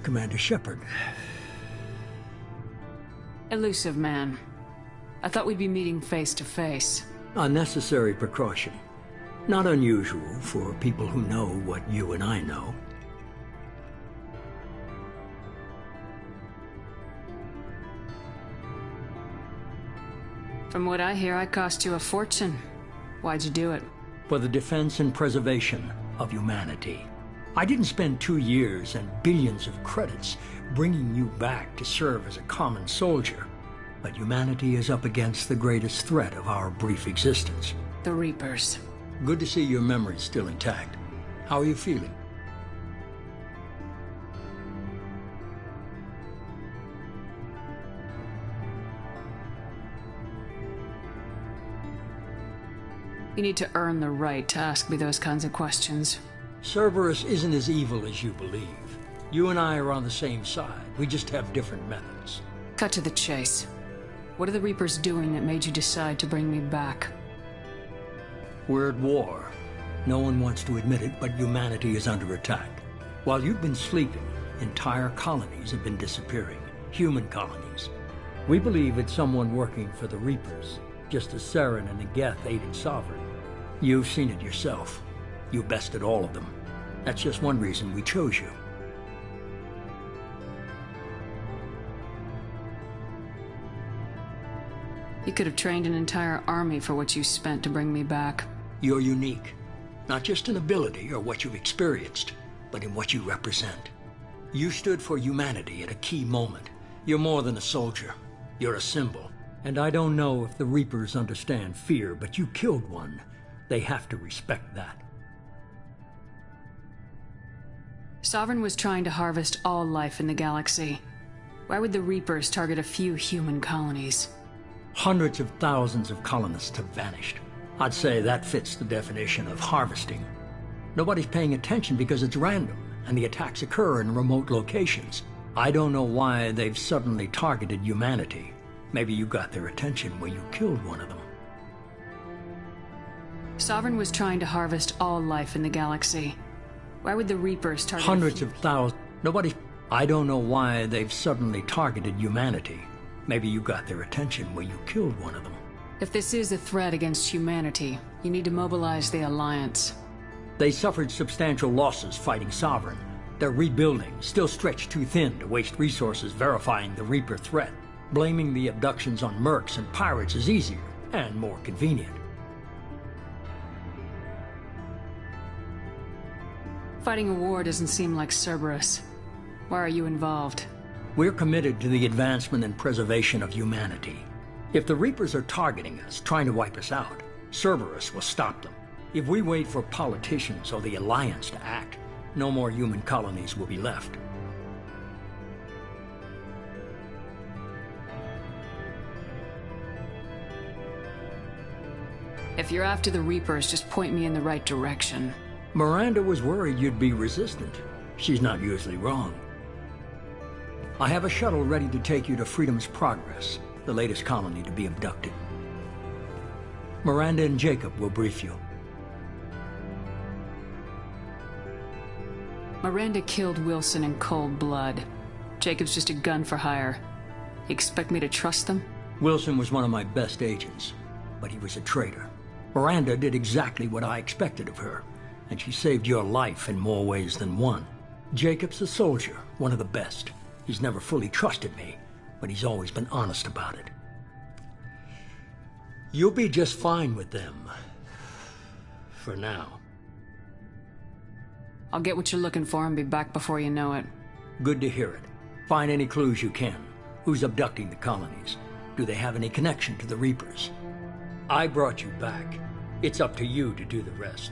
Commander Shepard. Elusive man. I thought we'd be meeting face to face. A necessary precaution. Not unusual for people who know what you and I know. From what I hear, I cost you a fortune. Why'd you do it? For the defense and preservation of humanity. I didn't spend 2 years and billions of credits bringing you back to serve as a common soldier. But humanity is up against the greatest threat of our brief existence. The Reapers. Good to see your memory's still intact. How are you feeling? You need to earn the right to ask me those kinds of questions. Cerberus isn't as evil as you believe. You and I are on the same side. We just have different methods. Cut to the chase. What are the Reapers doing that made you decide to bring me back? We're at war. No one wants to admit it, but humanity is under attack. While you've been sleeping, entire colonies have been disappearing. Human colonies. We believe it's someone working for the Reapers, just as Saren and Geth aided Sovereign. You've seen it yourself. You bested all of them. That's just one reason we chose you. You could have trained an entire army for what you spent to bring me back. You're unique. Not just in ability or what you've experienced, but in what you represent. You stood for humanity at a key moment. You're more than a soldier. You're a symbol. And I don't know if the Reapers understand fear, but you killed one. They have to respect that. Sovereign was trying to harvest all life in the galaxy. Why would the Reapers target a few human colonies? Hundreds of thousands of colonists have vanished. I'd say that fits the definition of harvesting. Nobody's paying attention because it's random, and the attacks occur in remote locations. I don't know why they've suddenly targeted humanity. Maybe you got their attention when you killed one of them. Sovereign was trying to harvest all life in the galaxy. Why would the Reapers target hundreds of thousands? I don't know why they've suddenly targeted humanity. Maybe you got their attention when you killed one of them. If this is a threat against humanity, you need to mobilize the Alliance. They suffered substantial losses fighting Sovereign. They're rebuilding, still stretched too thin to waste resources verifying the Reaper threat. Blaming the abductions on mercs and pirates is easier and more convenient. Fighting a war doesn't seem like Cerberus. Why are you involved? We're committed to the advancement and preservation of humanity. If the Reapers are targeting us, trying to wipe us out, Cerberus will stop them. If we wait for politicians or the Alliance to act, no more human colonies will be left. If you're after the Reapers, just point me in the right direction. Miranda was worried you'd be resistant. She's not usually wrong. I have a shuttle ready to take you to Freedom's Progress, the latest colony to be abducted. Miranda and Jacob will brief you. Miranda killed Wilson in cold blood. Jacob's just a gun for hire. You expect me to trust them? Wilson was one of my best agents, but he was a traitor. Miranda did exactly what I expected of her, and she saved your life in more ways than one. Jacob's a soldier, one of the best. He's never fully trusted me, but he's always been honest about it. You'll be just fine with them. For now. I'll get what you're looking for and be back before you know it. Good to hear it. Find any clues you can. Who's abducting the colonies? Do they have any connection to the Reapers? I brought you back. It's up to you to do the rest.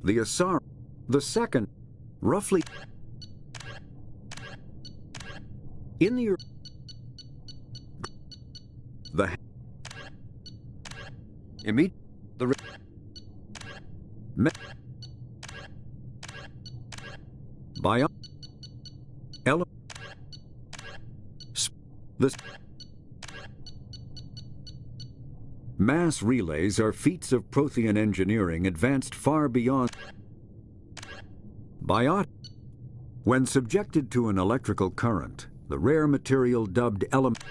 The Asar, the second, roughly in the Mass relays are feats of Prothean engineering advanced far beyond When subjected to an electrical current, the rare material dubbed element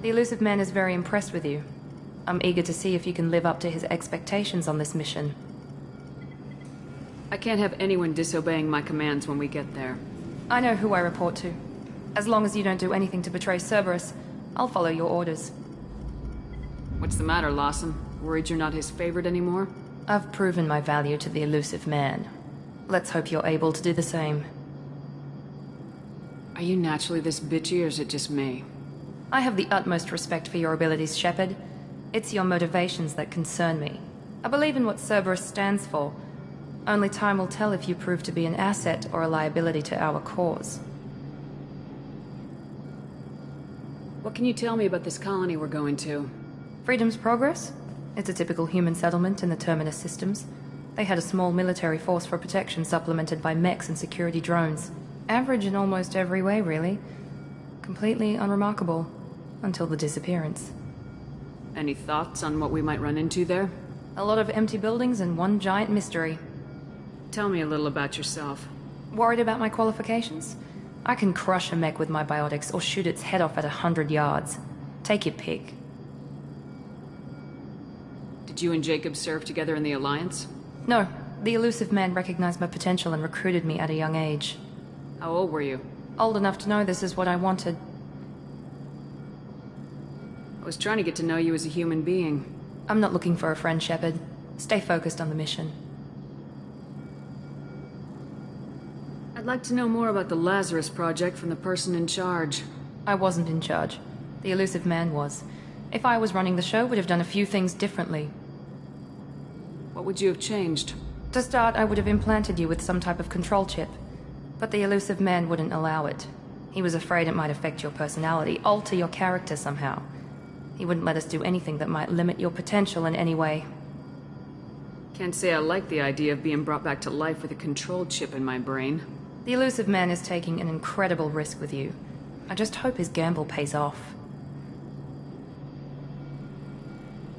The elusive man is very impressed with you. I'm eager to see if you can live up to his expectations on this mission. I can't have anyone disobeying my commands when we get there. I know who I report to. As long as you don't do anything to betray Cerberus, I'll follow your orders. What's the matter, Lawson? Worried you're not his favorite anymore? I've proven my value to the elusive man. Let's hope you're able to do the same. Are you naturally this bitchy, or is it just me? I have the utmost respect for your abilities, Shepard. It's your motivations that concern me. I believe in what Cerberus stands for. Only time will tell if you prove to be an asset or a liability to our cause. What can you tell me about this colony we're going to? Freedom's Progress? It's a typical human settlement in the Terminus systems. They had a small military force for protection supplemented by mechs and security drones. Average in almost every way, really. Completely unremarkable. Until the disappearance. Any thoughts on what we might run into there? A lot of empty buildings and one giant mystery. Tell me a little about yourself. Worried about my qualifications? I can crush a mech with my biotics or shoot its head off at 100 yards. Take your pick. Did you and Jacob serve together in the Alliance? No. The elusive man recognized my potential and recruited me at a young age. How old were you? Old enough to know this is what I wanted. I was trying to get to know you as a human being. I'm not looking for a friend, Shepard. Stay focused on the mission. I'd like to know more about the Lazarus Project from the person in charge. I wasn't in charge. The elusive man was. If I was running the show, would have done a few things differently. What would you have changed? To start, I would have implanted you with some type of control chip. But the elusive man wouldn't allow it. He was afraid it might affect your personality, alter your character somehow. He wouldn't let us do anything that might limit your potential in any way. Can't say I like the idea of being brought back to life with a control chip in my brain. The elusive man is taking an incredible risk with you. I just hope his gamble pays off.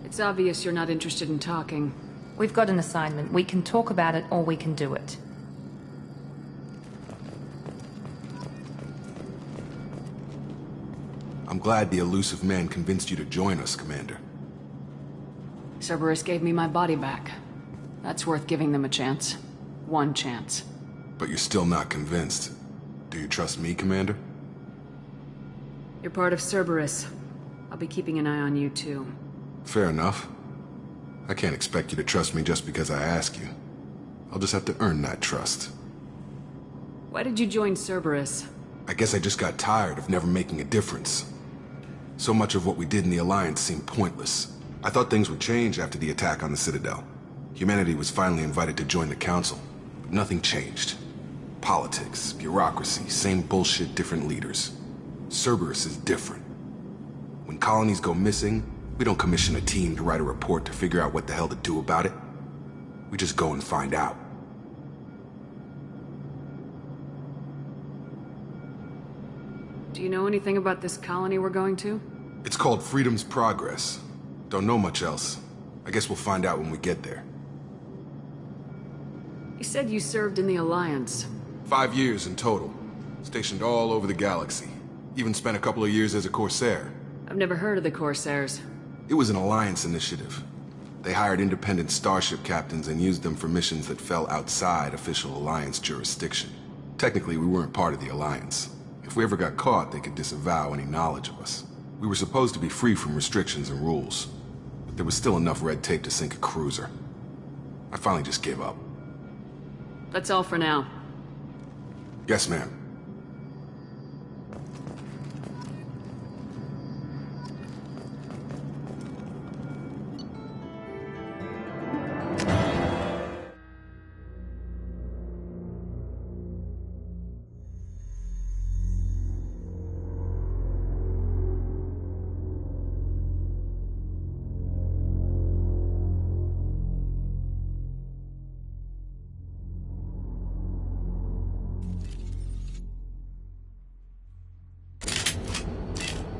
It's obvious you're not interested in talking. We've got an assignment. We can talk about it or we can do it. I'm glad the elusive man convinced you to join us, Commander. Cerberus gave me my body back. That's worth giving them a chance. One chance. But you're still not convinced. Do you trust me, Commander? You're part of Cerberus. I'll be keeping an eye on you, too. Fair enough. I can't expect you to trust me just because I ask you. I'll just have to earn that trust. Why did you join Cerberus? I guess I just got tired of never making a difference. So much of what we did in the Alliance seemed pointless. I thought things would change after the attack on the Citadel. Humanity was finally invited to join the Council, but nothing changed. Politics, bureaucracy, same bullshit, different leaders. Cerberus is different. When colonies go missing, we don't commission a team to write a report to figure out what the hell to do about it. We just go and find out. Do you know anything about this colony we're going to? It's called Freedom's Progress. Don't know much else. I guess we'll find out when we get there. You said you served in the Alliance. 5 years in total. Stationed all over the galaxy. Even spent a couple of years as a Corsair. I've never heard of the Corsairs. It was an Alliance initiative. They hired independent starship captains and used them for missions that fell outside official Alliance jurisdiction. Technically, we weren't part of the Alliance. If we ever got caught, they could disavow any knowledge of us. We were supposed to be free from restrictions and rules, but there was still enough red tape to sink a cruiser. I finally just gave up. That's all for now. Yes, ma'am.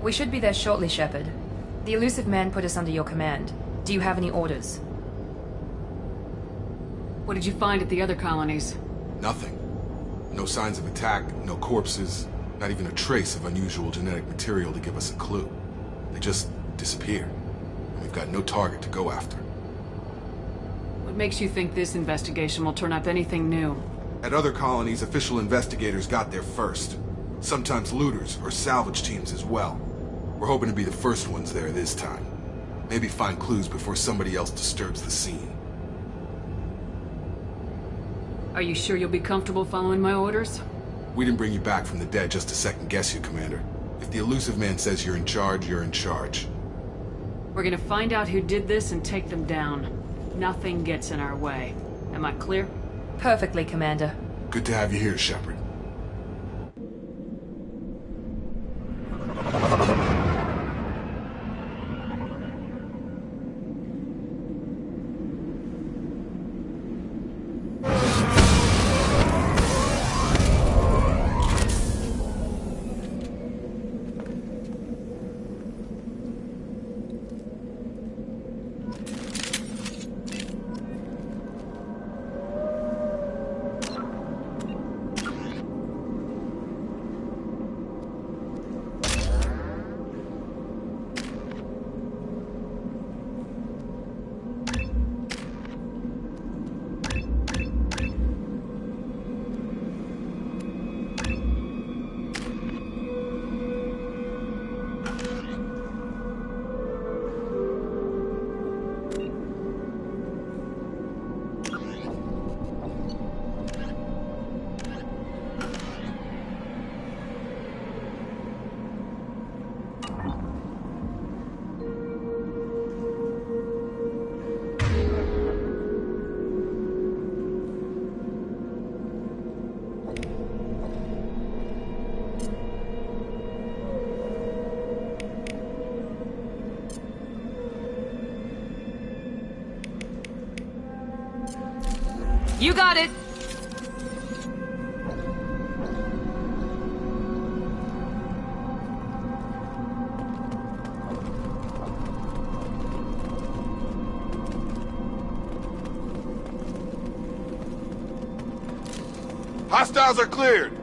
We should be there shortly, Shepard. The elusive man put us under your command. Do you have any orders? What did you find at the other colonies? Nothing. No signs of attack, no corpses, not even a trace of unusual genetic material to give us a clue. They just disappear. And we've got no target to go after. What makes you think this investigation will turn up anything new? At other colonies, official investigators got there first. Sometimes looters or salvage teams as well. We're hoping to be the first ones there this time. Maybe find clues before somebody else disturbs the scene. Are you sure you'll be comfortable following my orders? We didn't bring you back from the dead just to second guess you, Commander. If the elusive man says you're in charge, you're in charge. We're gonna find out who did this and take them down. Nothing gets in our way. Am I clear? Perfectly, Commander. Good to have you here, Shepard. You got it! Hostiles are cleared!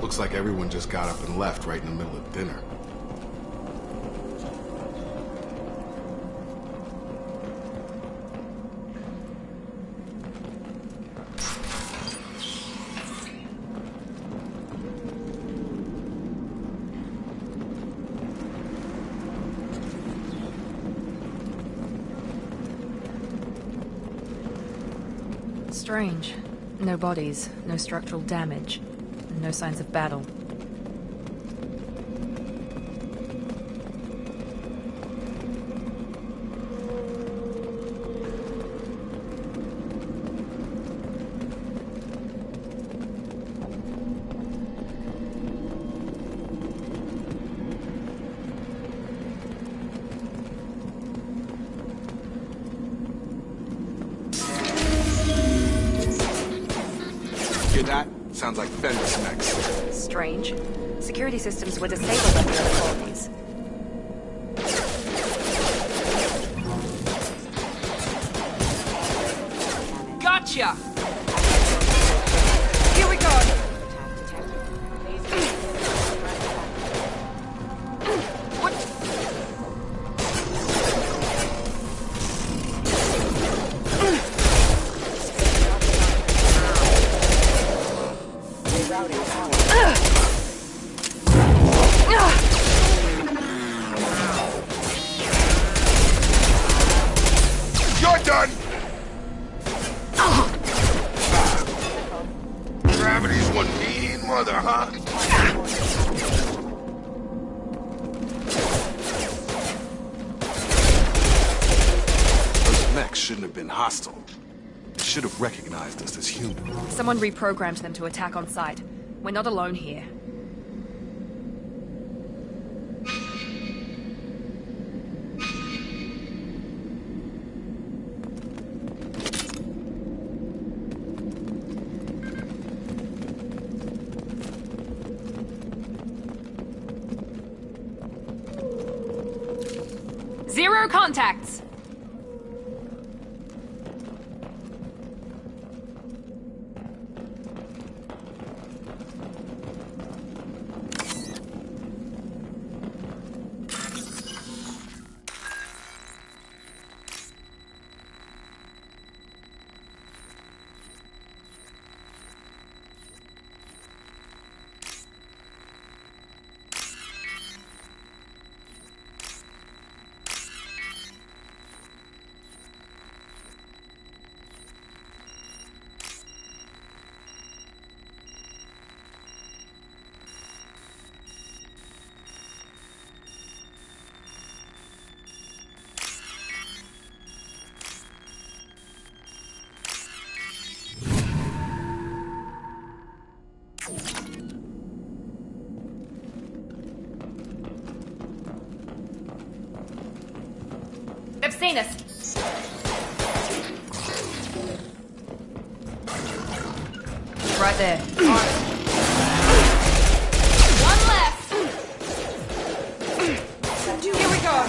Looks like everyone just got up and left right in the middle of dinner. Strange. No bodies, no structural damage, and no signs of battle. Hear that? Sounds like Fenris mechs. Strange. Security systems were disabled under the colonies. Gotcha! Here we go! What? huh? Those mechs shouldn't have been hostile. They should have recognized us as human. Someone reprogrammed them to attack on sight. We're not alone here. Zero contacts! They've seen us. Right there. One left. Here we go.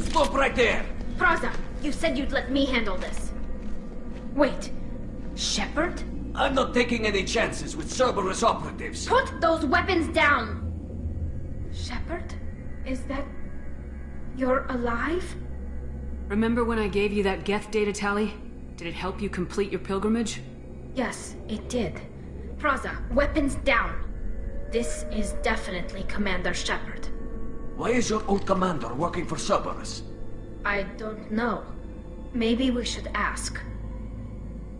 Stop right there! Praza, you said you'd let me handle this. Wait, Shepard? I'm not taking any chances with Cerberus operatives. Put those weapons down! Shepard? Is that... you're alive? Remember when I gave you that Geth data tally? Did it help you complete your pilgrimage? Yes, it did. Praza, weapons down! This is definitely Commander Shepard. Why is your old commander working for Cerberus? I don't know. Maybe we should ask.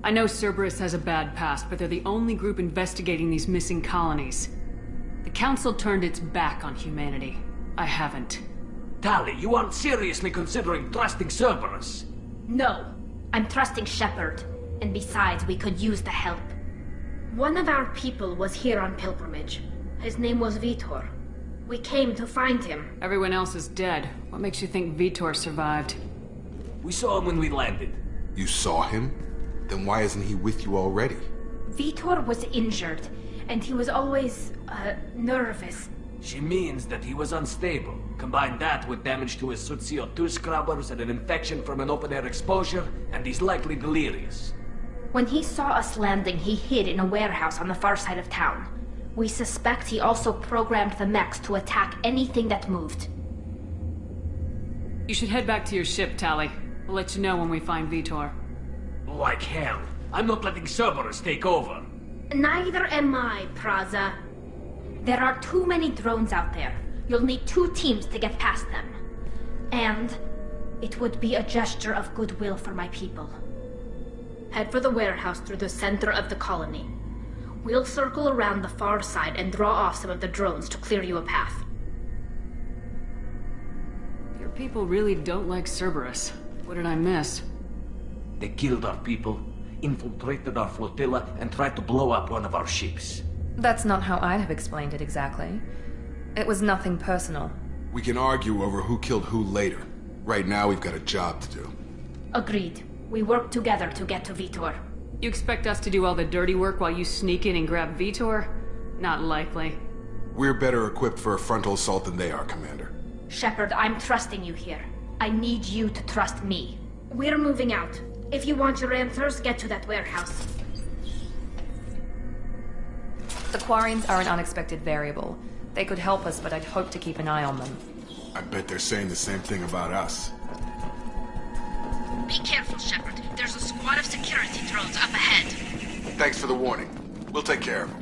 I know Cerberus has a bad past, but they're the only group investigating these missing colonies. The Council turned its back on humanity. I haven't. Tali, you aren't seriously considering trusting Cerberus? No. I'm trusting Shepard. And besides, we could use the help. One of our people was here on pilgrimage. His name was Vitor. We came to find him. Everyone else is dead. What makes you think Vitor survived? We saw him when we landed. You saw him? Then why isn't he with you already? Vitor was injured, and he was always, nervous. She means that he was unstable. Combine that with damage to his suit CO2 scrubbers and an infection from an open-air exposure, and he's likely delirious. When he saw us landing, he hid in a warehouse on the far side of town. We suspect he also programmed the mechs to attack anything that moved. You should head back to your ship, Tali. We'll let you know when we find Vitor. Like hell. I'm not letting Cerberus take over. Neither am I, Praza. There are too many drones out there. You'll need 2 teams to get past them. And it would be a gesture of goodwill for my people. Head for the warehouse through the center of the colony. We'll circle around the far side and draw off some of the drones to clear you a path. Your people really don't like Cerberus. What did I miss? They killed our people, infiltrated our flotilla, and tried to blow up one of our ships. That's not how I'd have explained it exactly. It was nothing personal. We can argue over who killed who later. Right now, we've got a job to do. Agreed. We work together to get to Vitor. You expect us to do all the dirty work while you sneak in and grab Vitor? Not likely. We're better equipped for a frontal assault than they are, Commander. Shepard, I'm trusting you here. I need you to trust me. We're moving out. If you want your answers, get to that warehouse. The Quarians are an unexpected variable. They could help us, but I'd hope to keep an eye on them. I bet they're saying the same thing about us. Be careful, Shepard. There's a squad of security drones up ahead. Thanks for the warning. We'll take care of them.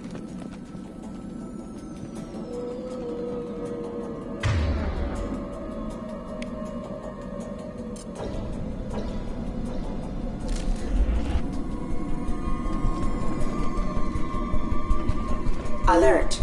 Alert.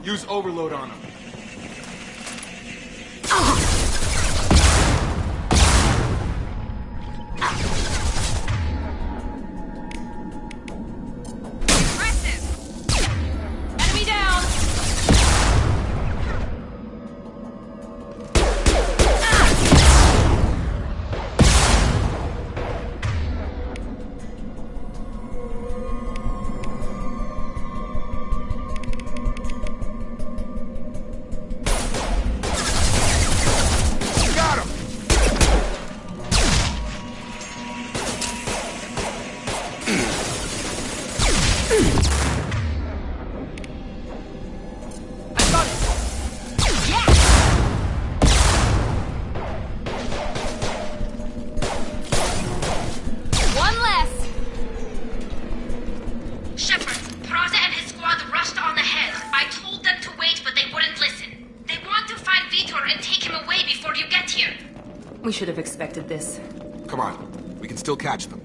Use overload on them. Enemy down! We should have expected this. Come on, we can still catch them.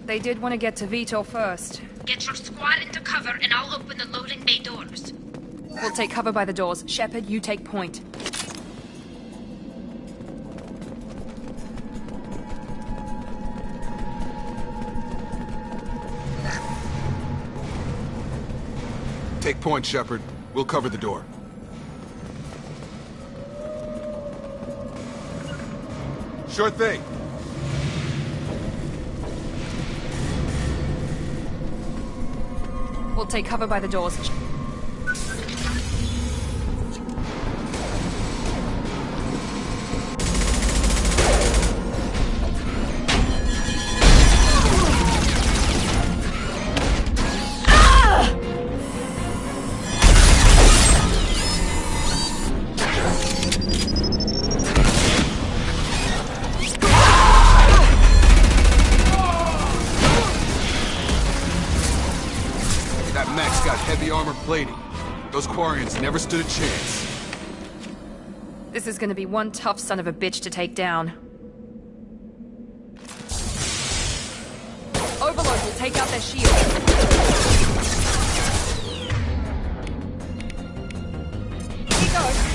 They did want to get to Vitor first. Get your squad into cover and I'll open the loading bay doors. We'll take cover by the doors. Shepard, you take point. Take point, Shepard. We'll cover the door. Sure thing. We'll take cover by the doors. Heavy armor plating. Those Quarians never stood a chance. This is gonna be one tough son of a bitch to take down. Overload will take out their shield. Here he goes.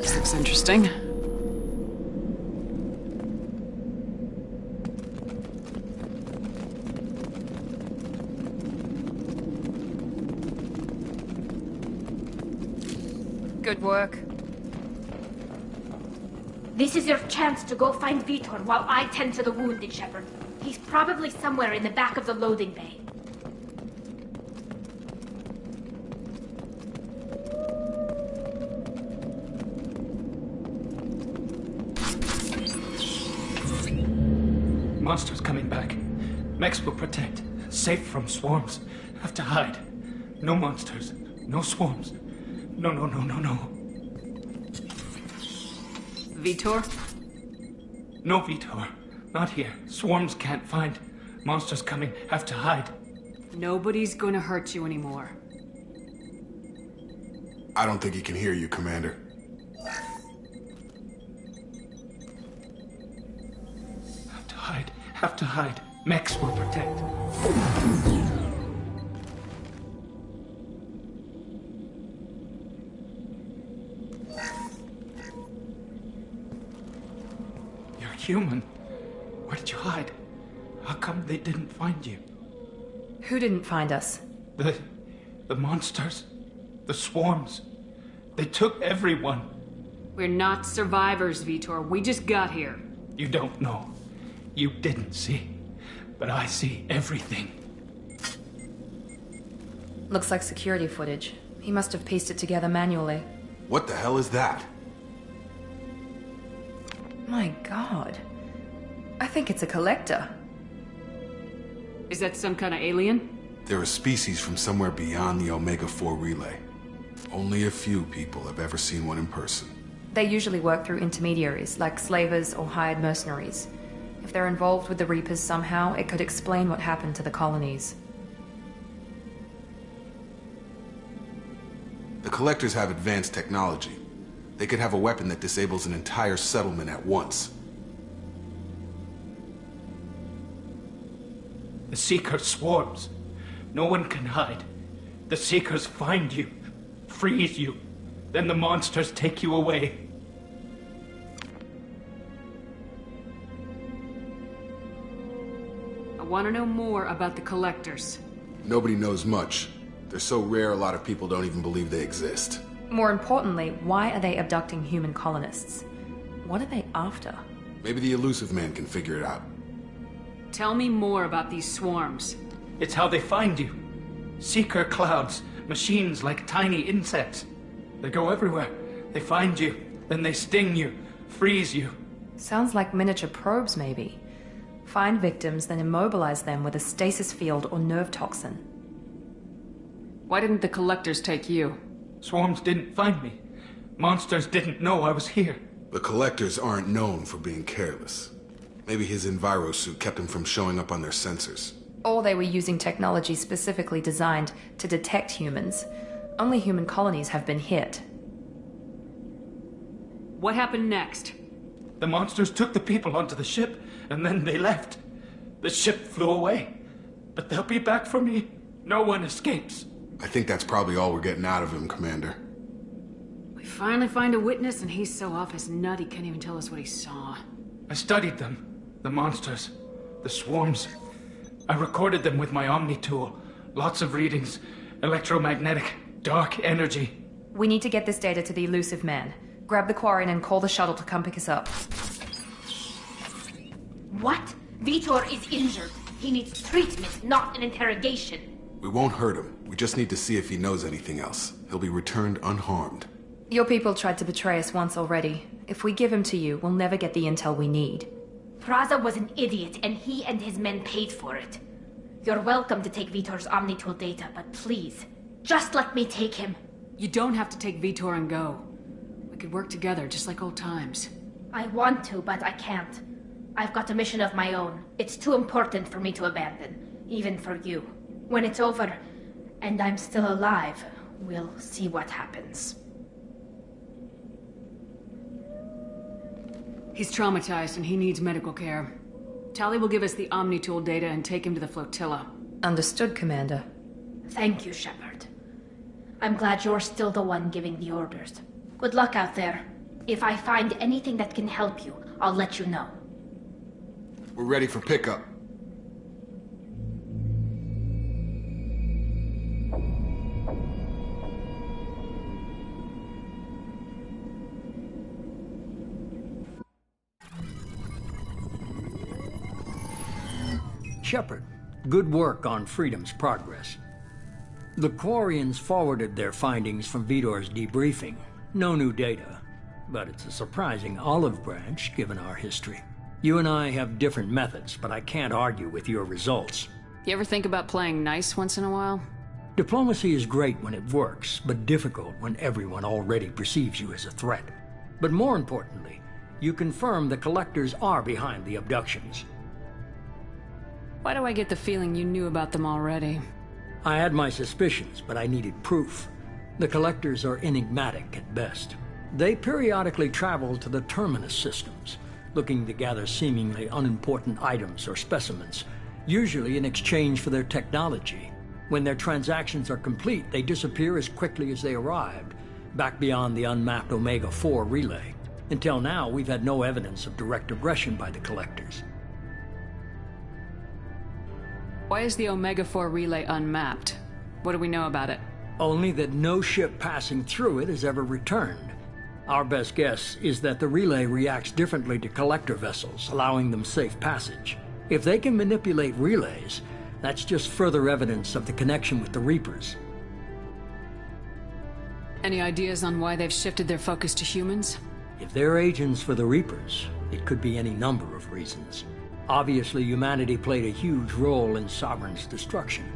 This looks interesting. Good work. This is your chance to go find Vitor while I tend to the wounded, Shepard. He's probably somewhere in the back of the loading bay. Monsters coming back. Mechs will protect. Safe from swarms. Have to hide. No monsters. No swarms. No. Vitor? No Vitor. Not here. Swarms can't find. Monsters coming. Have to hide. Nobody's gonna hurt you anymore. I don't think he can hear you, Commander. Have to hide. Mechs will protect. You're human. Where did you hide? How come they didn't find you? Who didn't find us? The monsters. The swarms. They took everyone. We're not survivors, Vitor. We just got here. You don't know. You didn't see. But I see everything. Looks like security footage. He must have pieced it together manually. What the hell is that? My god. I think it's a collector. Is that some kind of alien? They're a species from somewhere beyond the Omega-4 relay. Only a few people have ever seen one in person. They usually work through intermediaries, like slavers or hired mercenaries. If they're involved with the Reapers somehow, it could explain what happened to the colonies. The Collectors have advanced technology. They could have a weapon that disables an entire settlement at once. The Seeker swarms. No one can hide. The Seekers find you, freeze you, then the monsters take you away. I want to know more about the Collectors. Nobody knows much. They're so rare a lot of people don't even believe they exist. More importantly, why are they abducting human colonists? What are they after? Maybe the Elusive Man can figure it out. Tell me more about these swarms. It's how they find you. Seeker clouds, machines like tiny insects. They go everywhere. They find you, then they sting you, freeze you. Sounds like miniature probes, maybe. Find victims, then immobilize them with a stasis field or nerve toxin. Why didn't the Collectors take you? Swarms didn't find me. Monsters didn't know I was here. The Collectors aren't known for being careless. Maybe his envirosuit kept him from showing up on their sensors. Or they were using technology specifically designed to detect humans. Only human colonies have been hit. What happened next? The monsters took the people onto the ship, and then they left. The ship flew away. But they'll be back for me. No one escapes. I think that's probably all we're getting out of him, Commander. We finally find a witness, and he's so off his nut he can't even tell us what he saw. I studied them. The monsters. The swarms. I recorded them with my Omni tool. Lots of readings. Electromagnetic. Dark energy. We need to get this data to the Elusive Man. Grab the Quarren and call the shuttle to come pick us up. What? Vitor is injured. He needs treatment, not an interrogation. We won't hurt him. We just need to see if he knows anything else. He'll be returned unharmed. Your people tried to betray us once already. If we give him to you, we'll never get the intel we need. Praza was an idiot, and he and his men paid for it. You're welcome to take Vitor's Omnitool data, but please, just let me take him. You don't have to take Vitor and go. We could work together, just like old times. I want to, but I can't. I've got a mission of my own. It's too important for me to abandon, even for you. When it's over, and I'm still alive, we'll see what happens. He's traumatized and he needs medical care. Tali will give us the Omnitool data and take him to the flotilla. Understood, Commander. Thank you, Shepard. I'm glad you're still the one giving the orders. Good luck out there. If I find anything that can help you, I'll let you know. We're ready for pickup. Shepard, good work on Freedom's progress. The Quarians forwarded their findings from Vidor's debriefing. No new data, but it's a surprising olive branch given our history. You and I have different methods, but I can't argue with your results. You ever think about playing nice once in a while? Diplomacy is great when it works, but difficult when everyone already perceives you as a threat. But more importantly, you confirm the Collectors are behind the abductions. Why do I get the feeling you knew about them already? I had my suspicions, but I needed proof. The Collectors are enigmatic at best. They periodically travel to the Terminus systems, looking to gather seemingly unimportant items or specimens, usually in exchange for their technology. When their transactions are complete, they disappear as quickly as they arrived, back beyond the unmapped Omega-4 relay. Until now, we've had no evidence of direct aggression by the Collectors. Why is the Omega-4 relay unmapped? What do we know about it? Only that no ship passing through it has ever returned. Our best guess is that the relay reacts differently to Collector vessels, allowing them safe passage. If they can manipulate relays, that's just further evidence of the connection with the Reapers. Any ideas on why they've shifted their focus to humans? If they're agents for the Reapers, it could be any number of reasons. Obviously, humanity played a huge role in Sovereign's destruction.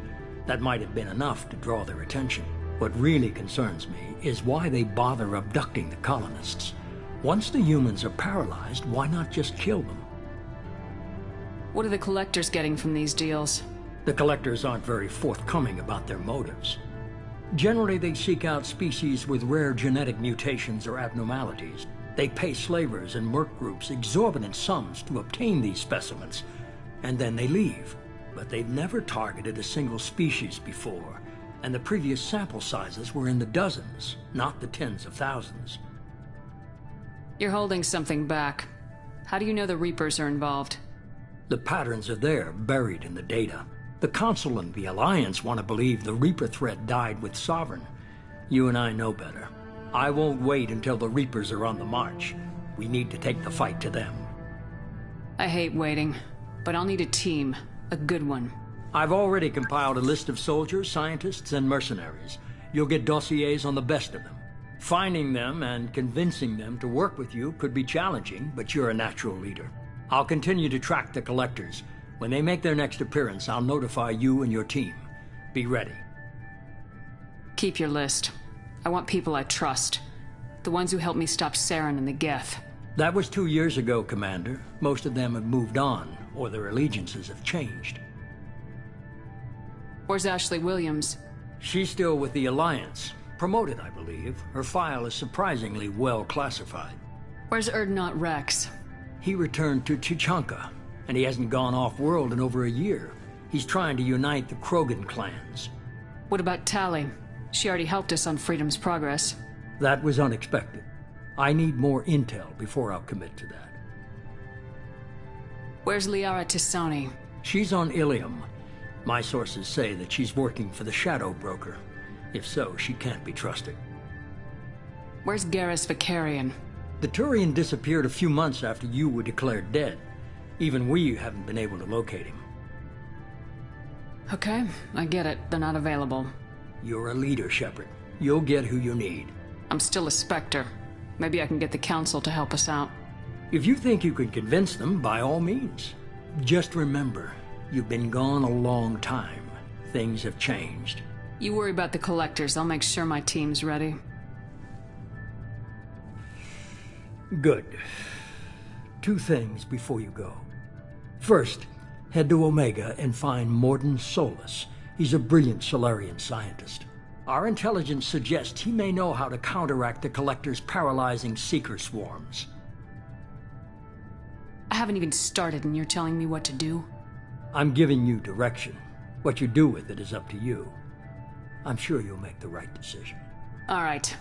That might have been enough to draw their attention. What really concerns me is why they bother abducting the colonists. Once the humans are paralyzed, why not just kill them? What are the Collectors getting from these deals? The Collectors aren't very forthcoming about their motives. Generally, they seek out species with rare genetic mutations or abnormalities. They pay slavers and merc groups exorbitant sums to obtain these specimens, and then they leave. But they've never targeted a single species before, and the previous sample sizes were in the dozens, not the tens of thousands. You're holding something back. How do you know the Reapers are involved? The patterns are there, buried in the data. The Council and the Alliance want to believe the Reaper threat died with Sovereign. You and I know better. I won't wait until the Reapers are on the march. We need to take the fight to them. I hate waiting, but I'll need a team. A good one. I've already compiled a list of soldiers, scientists, and mercenaries. You'll get dossiers on the best of them. Finding them and convincing them to work with you could be challenging, but you're a natural leader. I'll continue to track the Collectors. When they make their next appearance, I'll notify you and your team. Be ready. Keep your list. I want people I trust. The ones who helped me stop Saren and the Geth. That was 2 years ago, Commander. Most of them have moved on, or their allegiances have changed. Where's Ashley Williams? She's still with the Alliance. Promoted, I believe. Her file is surprisingly well classified. Where's Erdnot Rex? He returned to Chichanka, and he hasn't gone off-world in over a year. He's trying to unite the Krogan clans. What about Tali? She already helped us on Freedom's progress. That was unexpected. I need more intel before I'll commit to that. Where's Liara Tisani? She's on Ilium. My sources say that she's working for the Shadow Broker. If so, she can't be trusted. Where's Garrus Vicarian? The Turian disappeared a few months after you were declared dead. Even we haven't been able to locate him. Okay, I get it. They're not available. You're a leader, Shepard. You'll get who you need. I'm still a Spectre. Maybe I can get the Council to help us out. If you think you can convince them, by all means. Just remember, you've been gone a long time. Things have changed. You worry about the Collectors. I'll make sure my team's ready. Good. 2 things before you go. First, head to Omega and find Mordin Solus. He's a brilliant Solarian scientist. Our intelligence suggests he may know how to counteract the Collector's paralyzing Seeker swarms. I haven't even started and you're telling me what to do? I'm giving you direction. What you do with it is up to you. I'm sure you'll make the right decision. All right.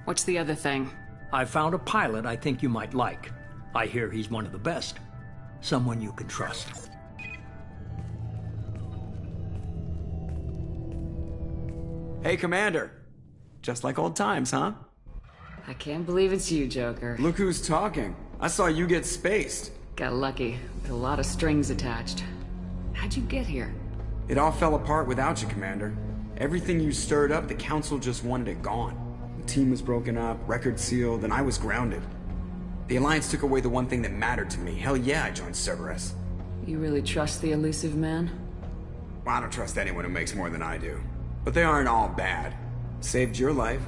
What's the other thing? I found a pilot I think you might like. I hear he's one of the best. Someone you can trust. Hey, Commander. Just like old times, huh? I can't believe it's you, Joker. Look who's talking. I saw you get spaced. Got lucky, with a lot of strings attached. How'd you get here? It all fell apart without you, Commander. Everything you stirred up, the Council just wanted it gone. The team was broken up, record sealed, and I was grounded. The Alliance took away the one thing that mattered to me. Hell yeah, I joined Cerberus. You really trust the elusive man? Well, I don't trust anyone who makes more than I do. But they aren't all bad. Saved your life,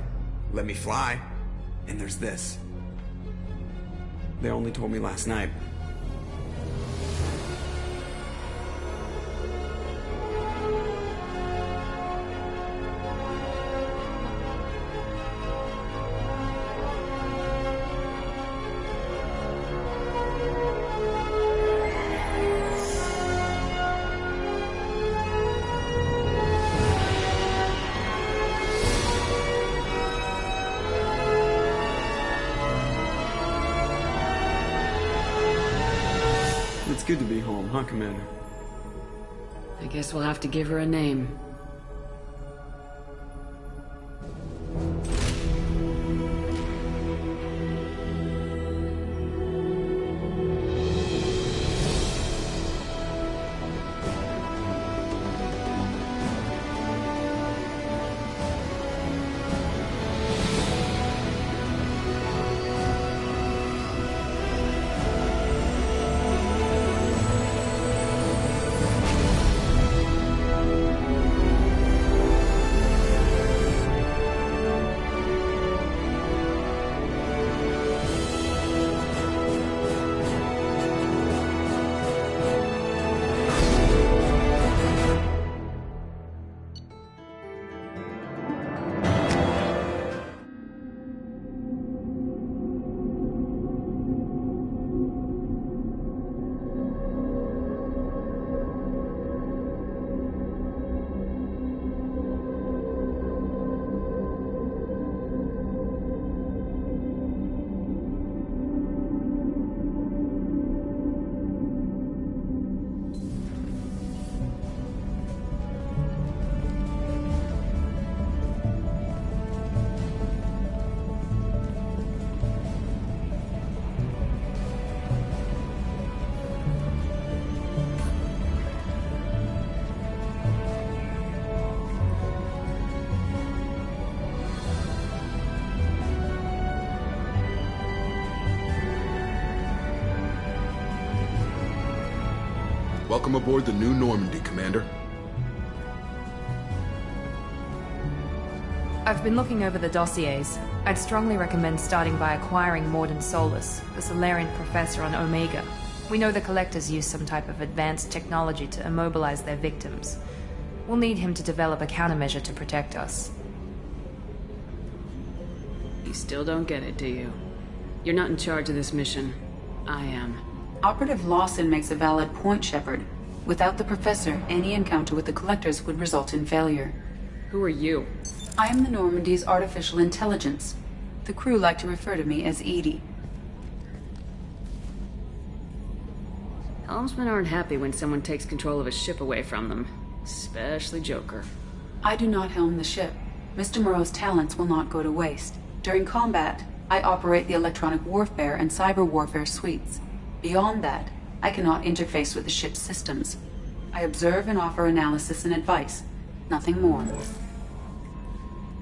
let me fly, and there's this. They only told me last night. It's good to be home, huh, Commander? I guess we'll have to give her a name. Welcome aboard the new Normandy, Commander. I've been looking over the dossiers. I'd strongly recommend starting by acquiring Morden Solus, the Solarian professor on Omega. We know the Collectors use some type of advanced technology to immobilize their victims. We'll need him to develop a countermeasure to protect us. You still don't get it, do you? You're not in charge of this mission. I am. Operative Lawson makes a valid point, Shepard. Without the Professor, any encounter with the Collectors would result in failure. Who are you? I am the Normandy's artificial intelligence. The crew like to refer to me as Edie. Helmsmen aren't happy when someone takes control of a ship away from them. Especially Joker. I do not helm the ship. Mr. Moreau's talents will not go to waste. During combat, I operate the electronic warfare and cyber warfare suites. Beyond that, I cannot interface with the ship's systems. I observe and offer analysis and advice. Nothing more.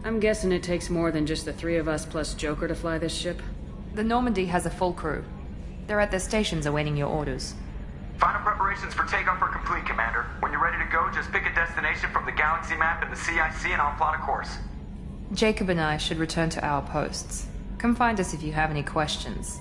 I'm guessing it takes more than just the three of us plus Joker to fly this ship? The Normandy has a full crew. They're at their stations awaiting your orders. Final preparations for takeoff are complete, Commander. When you're ready to go, just pick a destination from the galaxy map in the CIC and I'll plot a course. Jacob and I should return to our posts. Come find us if you have any questions.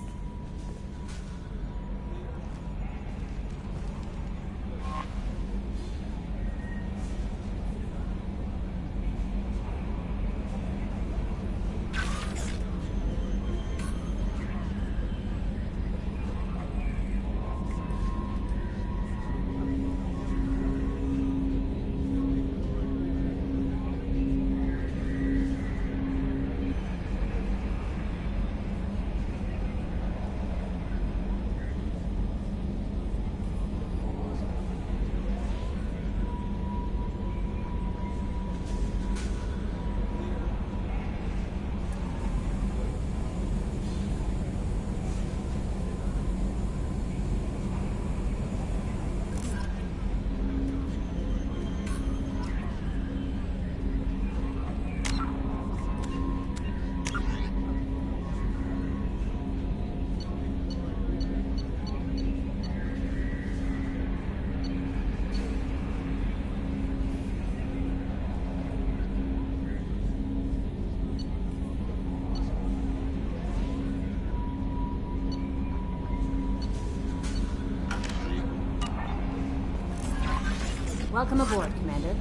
Welcome aboard, Commander.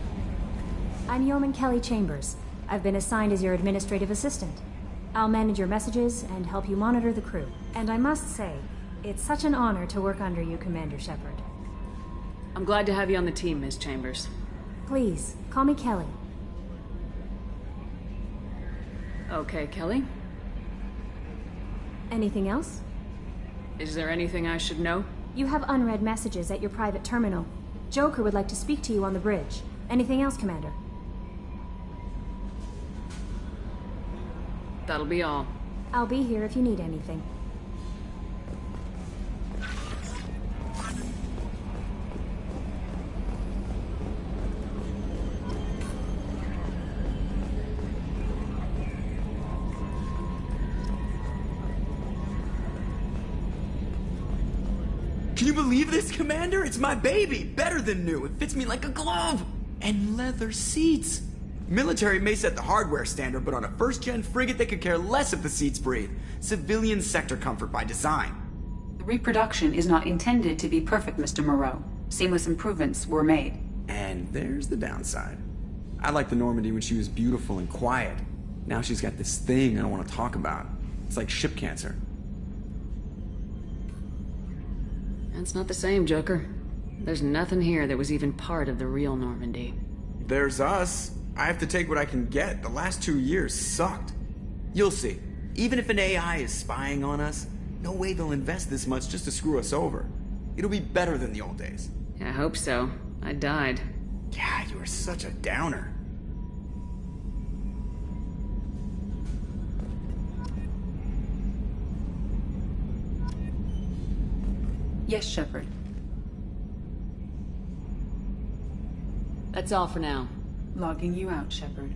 I'm Yeoman Kelly Chambers. I've been assigned as your administrative assistant. I'll manage your messages and help you monitor the crew. And I must say, it's such an honor to work under you, Commander Shepard. I'm glad to have you on the team, Ms. Chambers. Please, call me Kelly. Okay, Kelly. Anything else? Is there anything I should know? You have unread messages at your private terminal. Joker would like to speak to you on the bridge. Anything else, Commander? That'll be all. I'll be here if you need anything. Can you believe this, Commander? It's my baby! Better than new. It fits me like a glove! And leather seats! Military may set the hardware standard, but on a first-gen frigate they could care less if the seats breathe. Civilian sector comfort by design. The reproduction is not intended to be perfect, Mr. Moreau. Seamless improvements were made. And there's the downside. I liked the Normandy when she was beautiful and quiet. Now she's got this thing I don't want to talk about. It's like ship cancer. That's not the same, Joker. There's nothing here that was even part of the real Normandy. There's us. I have to take what I can get. The last 2 years sucked. You'll see. Even if an AI is spying on us, no way they'll invest this much just to screw us over. It'll be better than the old days. I hope so. I died. Yeah, you were such a downer. Yes, Shepard. That's all for now. Logging you out, Shepard.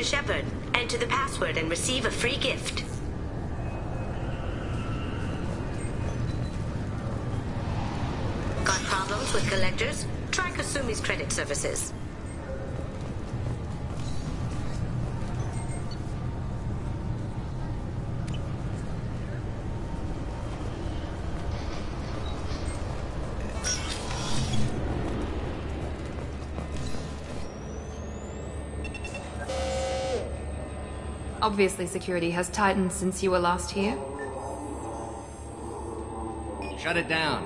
Shepard. Enter the password and receive a free gift. Got problems with collectors? Try Kasumi's credit services. Obviously, security has tightened since you were last here. Shut it down.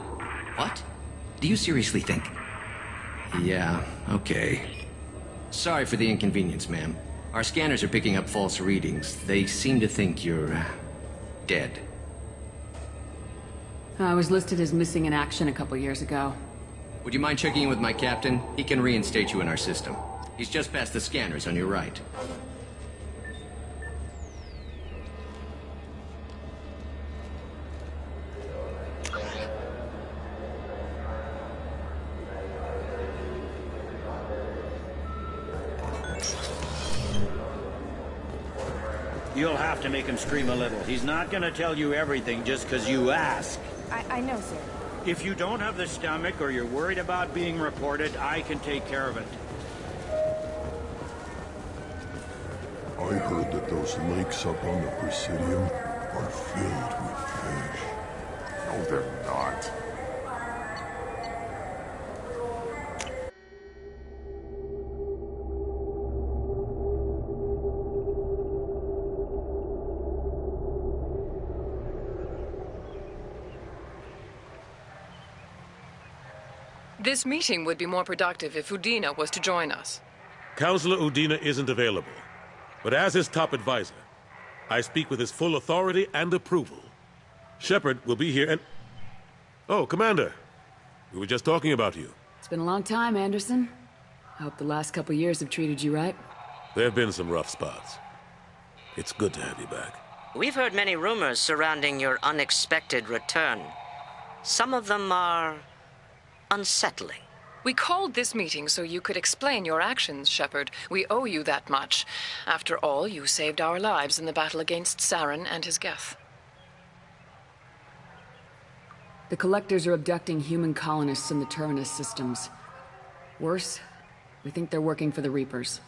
What? Do you seriously think? Yeah, okay. Sorry for the inconvenience, ma'am. Our scanners are picking up false readings. They seem to think you're dead. I was listed as missing in action a couple years ago. Would you mind checking in with my captain? He can reinstate you in our system. He's just past the scanners on your right. You'll have to make him scream a little. He's not gonna tell you everything just because you ask. I know, sir. If you don't have the stomach or you're worried about being reported, I can take care of it. I heard that those lakes up on the Presidium are filled with fish. No, they're not. This meeting would be more productive if Udina was to join us. Counselor Udina isn't available, but as his top advisor, I speak with his full authority and approval. Shepard will be here and... Oh, Commander. We were just talking about you. It's been a long time, Anderson. I hope the last couple years have treated you right. There have been some rough spots. It's good to have you back. We've heard many rumors surrounding your unexpected return. Some of them are unsettling. We called this meeting so you could explain your actions, Shepard. We owe you that much. After all, you saved our lives in the battle against Saren and his Geth. The Collectors are abducting human colonists in the Terminus systems. Worse, we think they're working for the Reapers.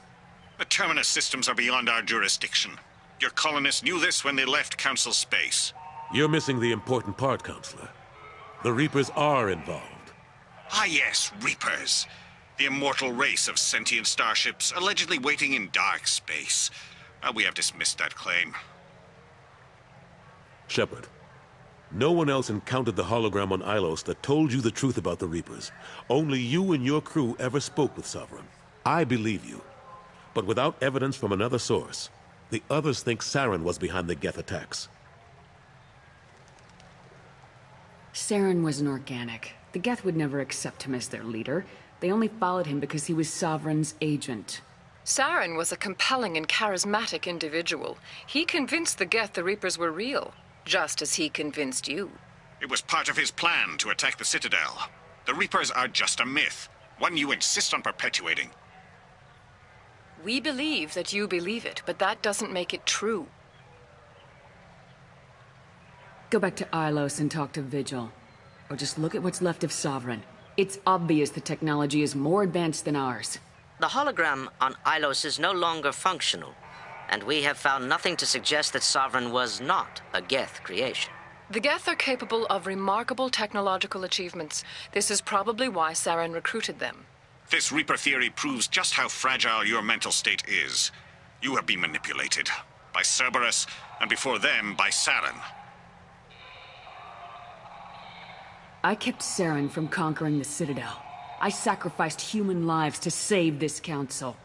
The Terminus systems are beyond our jurisdiction. Your colonists knew this when they left Council space. You're missing the important part, Counselor. The Reapers are involved. Ah yes, Reapers. The immortal race of sentient starships allegedly waiting in dark space. We have dismissed that claim. Shepard, no one else encountered the hologram on Ilos that told you the truth about the Reapers. Only you and your crew ever spoke with Sovereign. I believe you. But without evidence from another source, the others think Saren was behind the Geth attacks. Saren was an organic. The Geth would never accept him as their leader. They only followed him because he was Sovereign's agent. Saren was a compelling and charismatic individual. He convinced the Geth the Reapers were real, just as he convinced you. It was part of his plan to attack the Citadel. The Reapers are just a myth, one you insist on perpetuating. We believe that you believe it, but that doesn't make it true. Go back to Ilos and talk to Vigil. Or just look at what's left of Sovereign. It's obvious the technology is more advanced than ours. The hologram on Ilos is no longer functional, and we have found nothing to suggest that Sovereign was not a Geth creation. The Geth are capable of remarkable technological achievements. This is probably why Saren recruited them. This Reaper theory proves just how fragile your mental state is. You have been manipulated. By Cerberus, and before them, by Saren. I kept Saren from conquering the Citadel. I sacrificed human lives to save this council.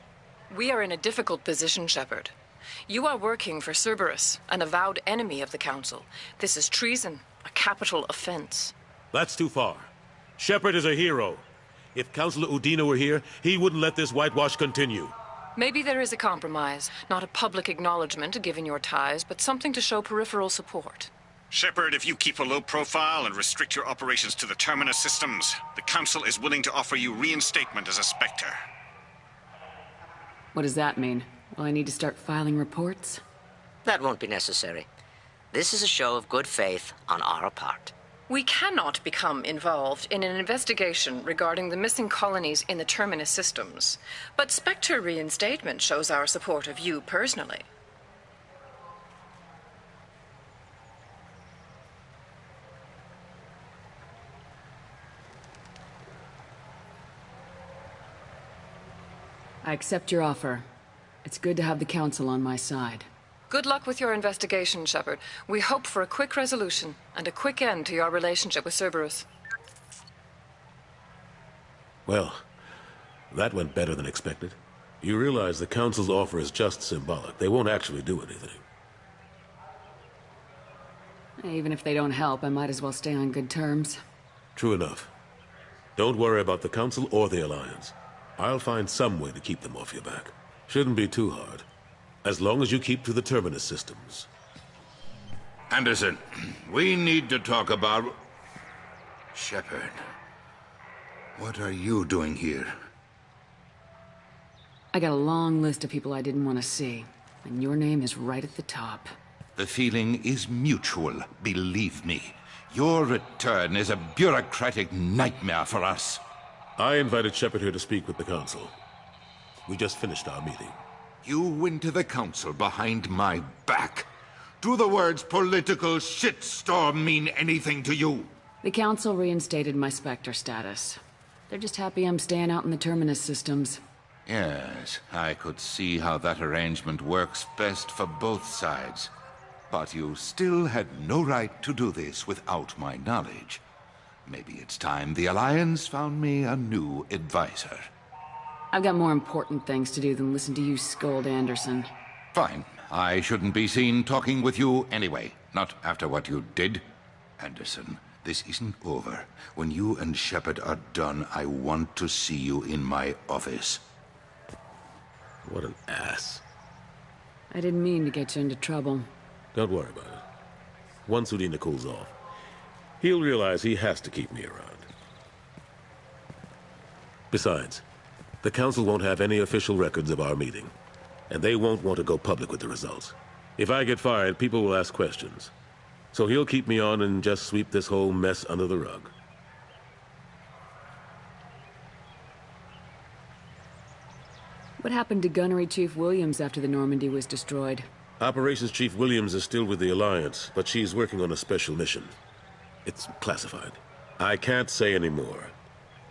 We are in a difficult position, Shepard. You are working for Cerberus, an avowed enemy of the Council. This is treason, a capital offense. That's too far. Shepard is a hero. If Counselor Udina were here, he wouldn't let this whitewash continue. Maybe there is a compromise. Not a public acknowledgement given your ties, but something to show peripheral support. Shepard, if you keep a low profile and restrict your operations to the Terminus systems, the Council is willing to offer you reinstatement as a Spectre. What does that mean? Will I need to start filing reports? That won't be necessary. This is a show of good faith on our part. We cannot become involved in an investigation regarding the missing colonies in the Terminus systems, but Spectre reinstatement shows our support of you personally. I accept your offer. It's good to have the Council on my side. Good luck with your investigation, Shepard. We hope for a quick resolution and a quick end to your relationship with Cerberus. Well, that went better than expected. You realize the Council's offer is just symbolic. They won't actually do anything. Even if they don't help, I might as well stay on good terms. True enough. Don't worry about the Council or the Alliance. I'll find some way to keep them off your back. Shouldn't be too hard. As long as you keep to the Terminus systems. Anderson, we need to talk about... Shepard. What are you doing here? I got a long list of people I didn't want to see, and your name is right at the top. The feeling is mutual, believe me. Your return is a bureaucratic nightmare for us. I invited Shepard here to speak with the Council. We just finished our meeting. You went to the Council behind my back. Do the words political shitstorm mean anything to you? The Council reinstated my Spectre status. They're just happy I'm staying out in the Terminus systems. Yes, I could see how that arrangement works best for both sides. But you still had no right to do this without my knowledge. Maybe it's time the Alliance found me a new advisor. I've got more important things to do than listen to you scold Anderson. Fine. I shouldn't be seen talking with you anyway. Not after what you did. Anderson, this isn't over. When you and Shepard are done, I want to see you in my office. What an ass. I didn't mean to get you into trouble. Don't worry about it. Once Udina cools off, he'll realize he has to keep me around. Besides, the Council won't have any official records of our meeting, and they won't want to go public with the results. If I get fired, people will ask questions. So he'll keep me on and just sweep this whole mess under the rug. What happened to Gunnery Chief Williams after the Normandy was destroyed? Operations Chief Williams is still with the Alliance, but she's working on a special mission. It's classified. I can't say any more.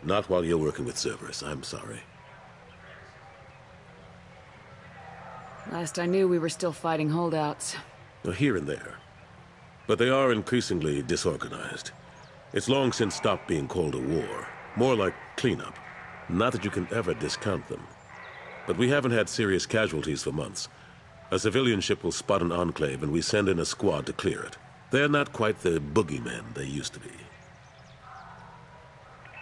Not while you're working with Cerberus, I'm sorry. Last I knew, we were still fighting holdouts. Here and there. But they are increasingly disorganized. It's long since stopped being called a war. More like cleanup. Not that you can ever discount them. But we haven't had serious casualties for months. A civilian ship will spot an enclave and we send in a squad to clear it. They're not quite the boogeymen they used to be.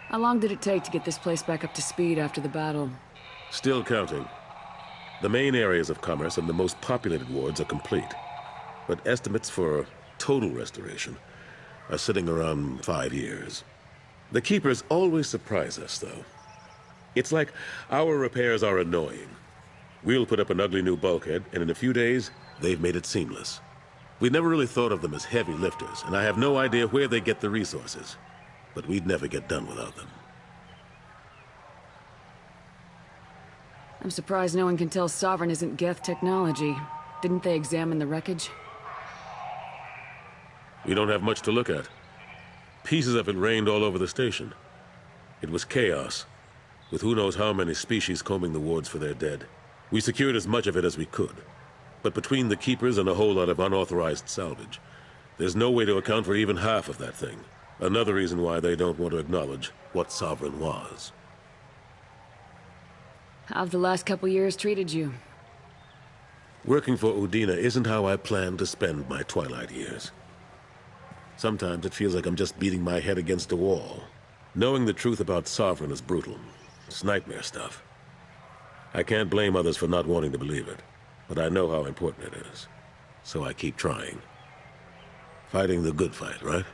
How long did it take to get this place back up to speed after the battle? Still counting. The main areas of commerce and the most populated wards are complete. But estimates for total restoration are sitting around 5 years. The Keepers always surprise us, though. It's like our repairs are annoying. We'll put up an ugly new bulkhead, and in a few days, they've made it seamless. We never really thought of them as heavy lifters, and I have no idea where they get the resources. But we'd never get done without them. I'm surprised no one can tell Sovereign isn't Geth technology. Didn't they examine the wreckage? We don't have much to look at. Pieces of it rained all over the station. It was chaos, with who knows how many species combing the wards for their dead. We secured as much of it as we could. But between the Keepers and a whole lot of unauthorized salvage, there's no way to account for even half of that thing. Another reason why they don't want to acknowledge what Sovereign was. How've the last couple years treated you? Working for Udina isn't how I planned to spend my twilight years. Sometimes it feels like I'm just beating my head against a wall. Knowing the truth about Sovereign is brutal. It's nightmare stuff. I can't blame others for not wanting to believe it, but I know how important it is. So I keep trying. Fighting the good fight, right?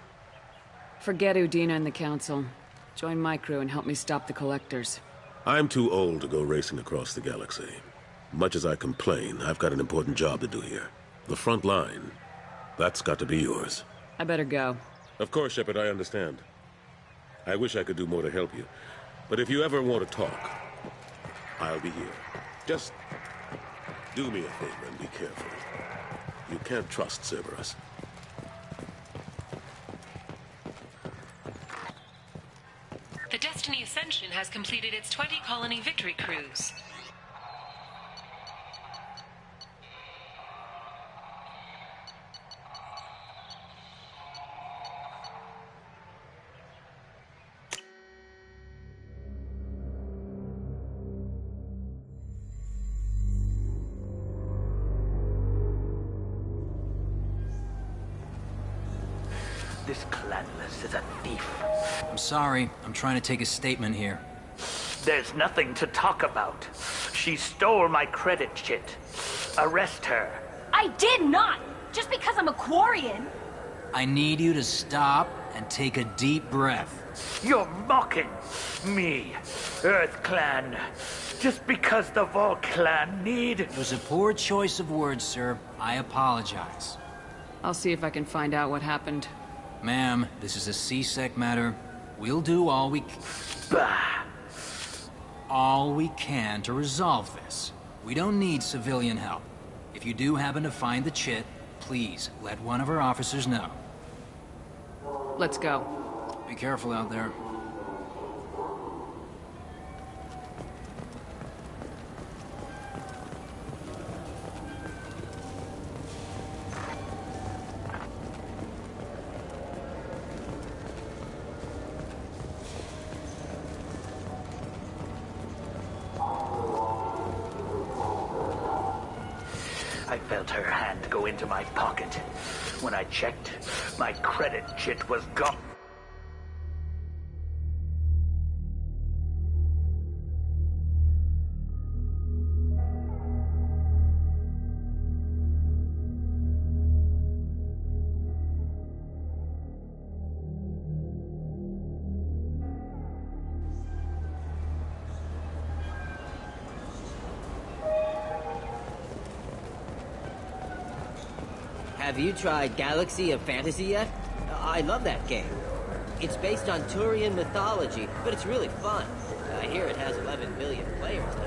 Forget Udina and the Council. Join my crew and help me stop the Collectors. I'm too old to go racing across the galaxy. Much as I complain, I've got an important job to do here. The front line, that's got to be yours. I better go. Of course, Shepard, I understand. I wish I could do more to help you. But if you ever want to talk, I'll be here. Just do me a favor and be careful. You can't trust Cerberus. The Destiny Ascension has completed its 20-colony victory cruise. This Clanless is a thief. I'm sorry. I'm trying to take a statement here. There's nothing to talk about. She stole my credit chit. Arrest her. I did not! Just because I'm a Quarian! I need you to stop and take a deep breath. You're mocking me, Earth Clan. Just because the Vol Clan need... It was a poor choice of words, sir. I apologize. I'll see if I can find out what happened. Ma'am, this is a C-Sec matter. We'll do all we can to resolve this. We don't need civilian help. If you do happen to find the chit, please let one of our officers know. Let's go. Be careful out there. I felt her hand go into my pocket. When I checked, my credit chit was gone. Have you tried Galaxy of Fantasy yet? I love that game. It's based on Turian mythology, but it's really fun. I hear it has 11 million players now.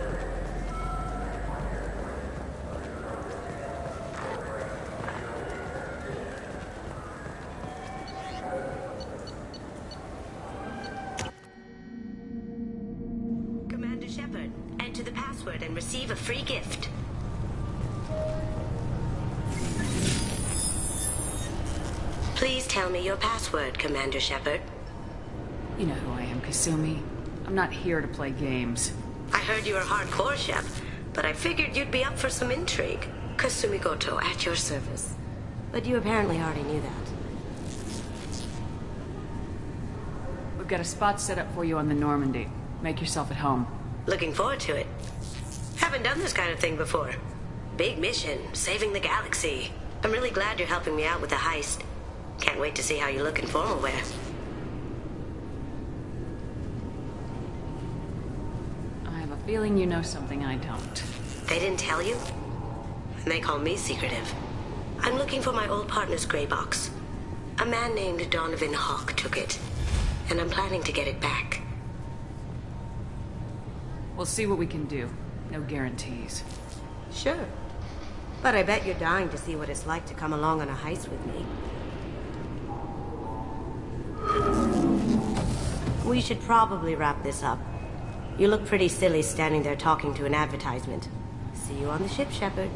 Commander Shepard, enter the password and receive a free gift. Please tell me your password, Commander Shepard. You know who I am, Kasumi. I'm not here to play games. I heard you were hardcore, Shep, but I figured you'd be up for some intrigue. Kasumi Goto, at your service. But you apparently already knew that. We've got a spot set up for you on the Normandy. Make yourself at home. Looking forward to it. Haven't done this kind of thing before. Big mission, saving the galaxy. I'm really glad you're helping me out with the heist. Can't wait to see how you look in formal wear. I have a feeling you know something I don't. They didn't tell you? And they call me secretive. I'm looking for my old partner's gray box. A man named Donovan Hawk took it. And I'm planning to get it back. We'll see what we can do. No guarantees. Sure. But I bet you're dying to see what it's like to come along on a heist with me. We should probably wrap this up. You look pretty silly standing there talking to an advertisement. See you on the ship, Shepard.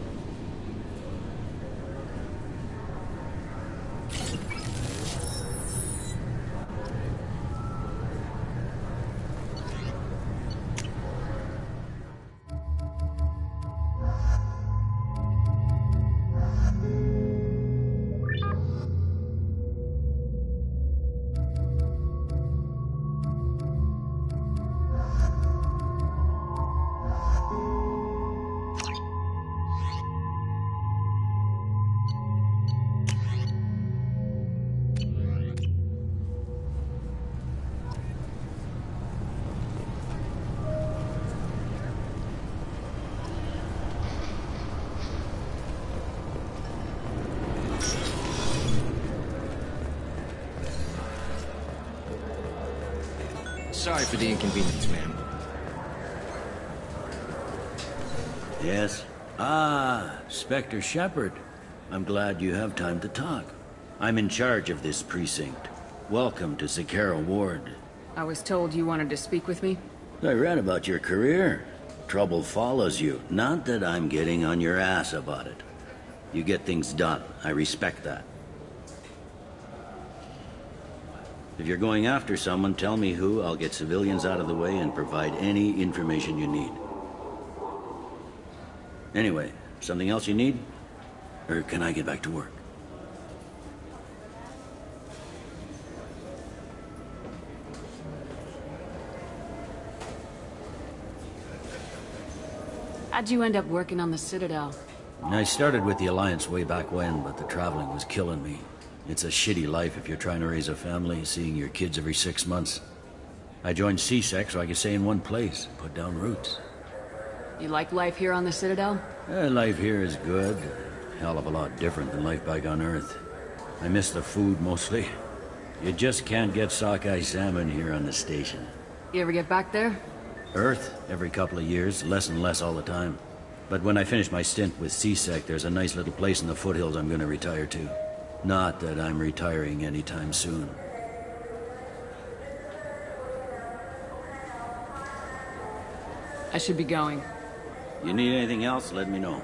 Sorry for the inconvenience, ma'am. Yes? Ah, Spectre Shepard. I'm glad you have time to talk. I'm in charge of this precinct. Welcome to Zakara Ward. I was told you wanted to speak with me. I read about your career. Trouble follows you. Not that I'm getting on your ass about it. You get things done. I respect that. If you're going after someone, tell me who. I'll get civilians out of the way and provide any information you need. Anyway, something else you need? Or can I get back to work? How'd you end up working on the Citadel? I started with the Alliance way back when, but the traveling was killing me. It's a shitty life if you're trying to raise a family, seeing your kids every 6 months. I joined CSEC so I could stay in one place, put down roots. You like life here on the Citadel? Life here is good. A hell of a lot different than life back on Earth. I miss the food mostly. You just can't get sockeye salmon here on the station. You ever get back there? Earth, every couple of years, less and less all the time. But when I finish my stint with CSEC, there's a nice little place in the foothills I'm gonna retire to. Not that I'm retiring anytime soon. I should be going. You need anything else, let me know.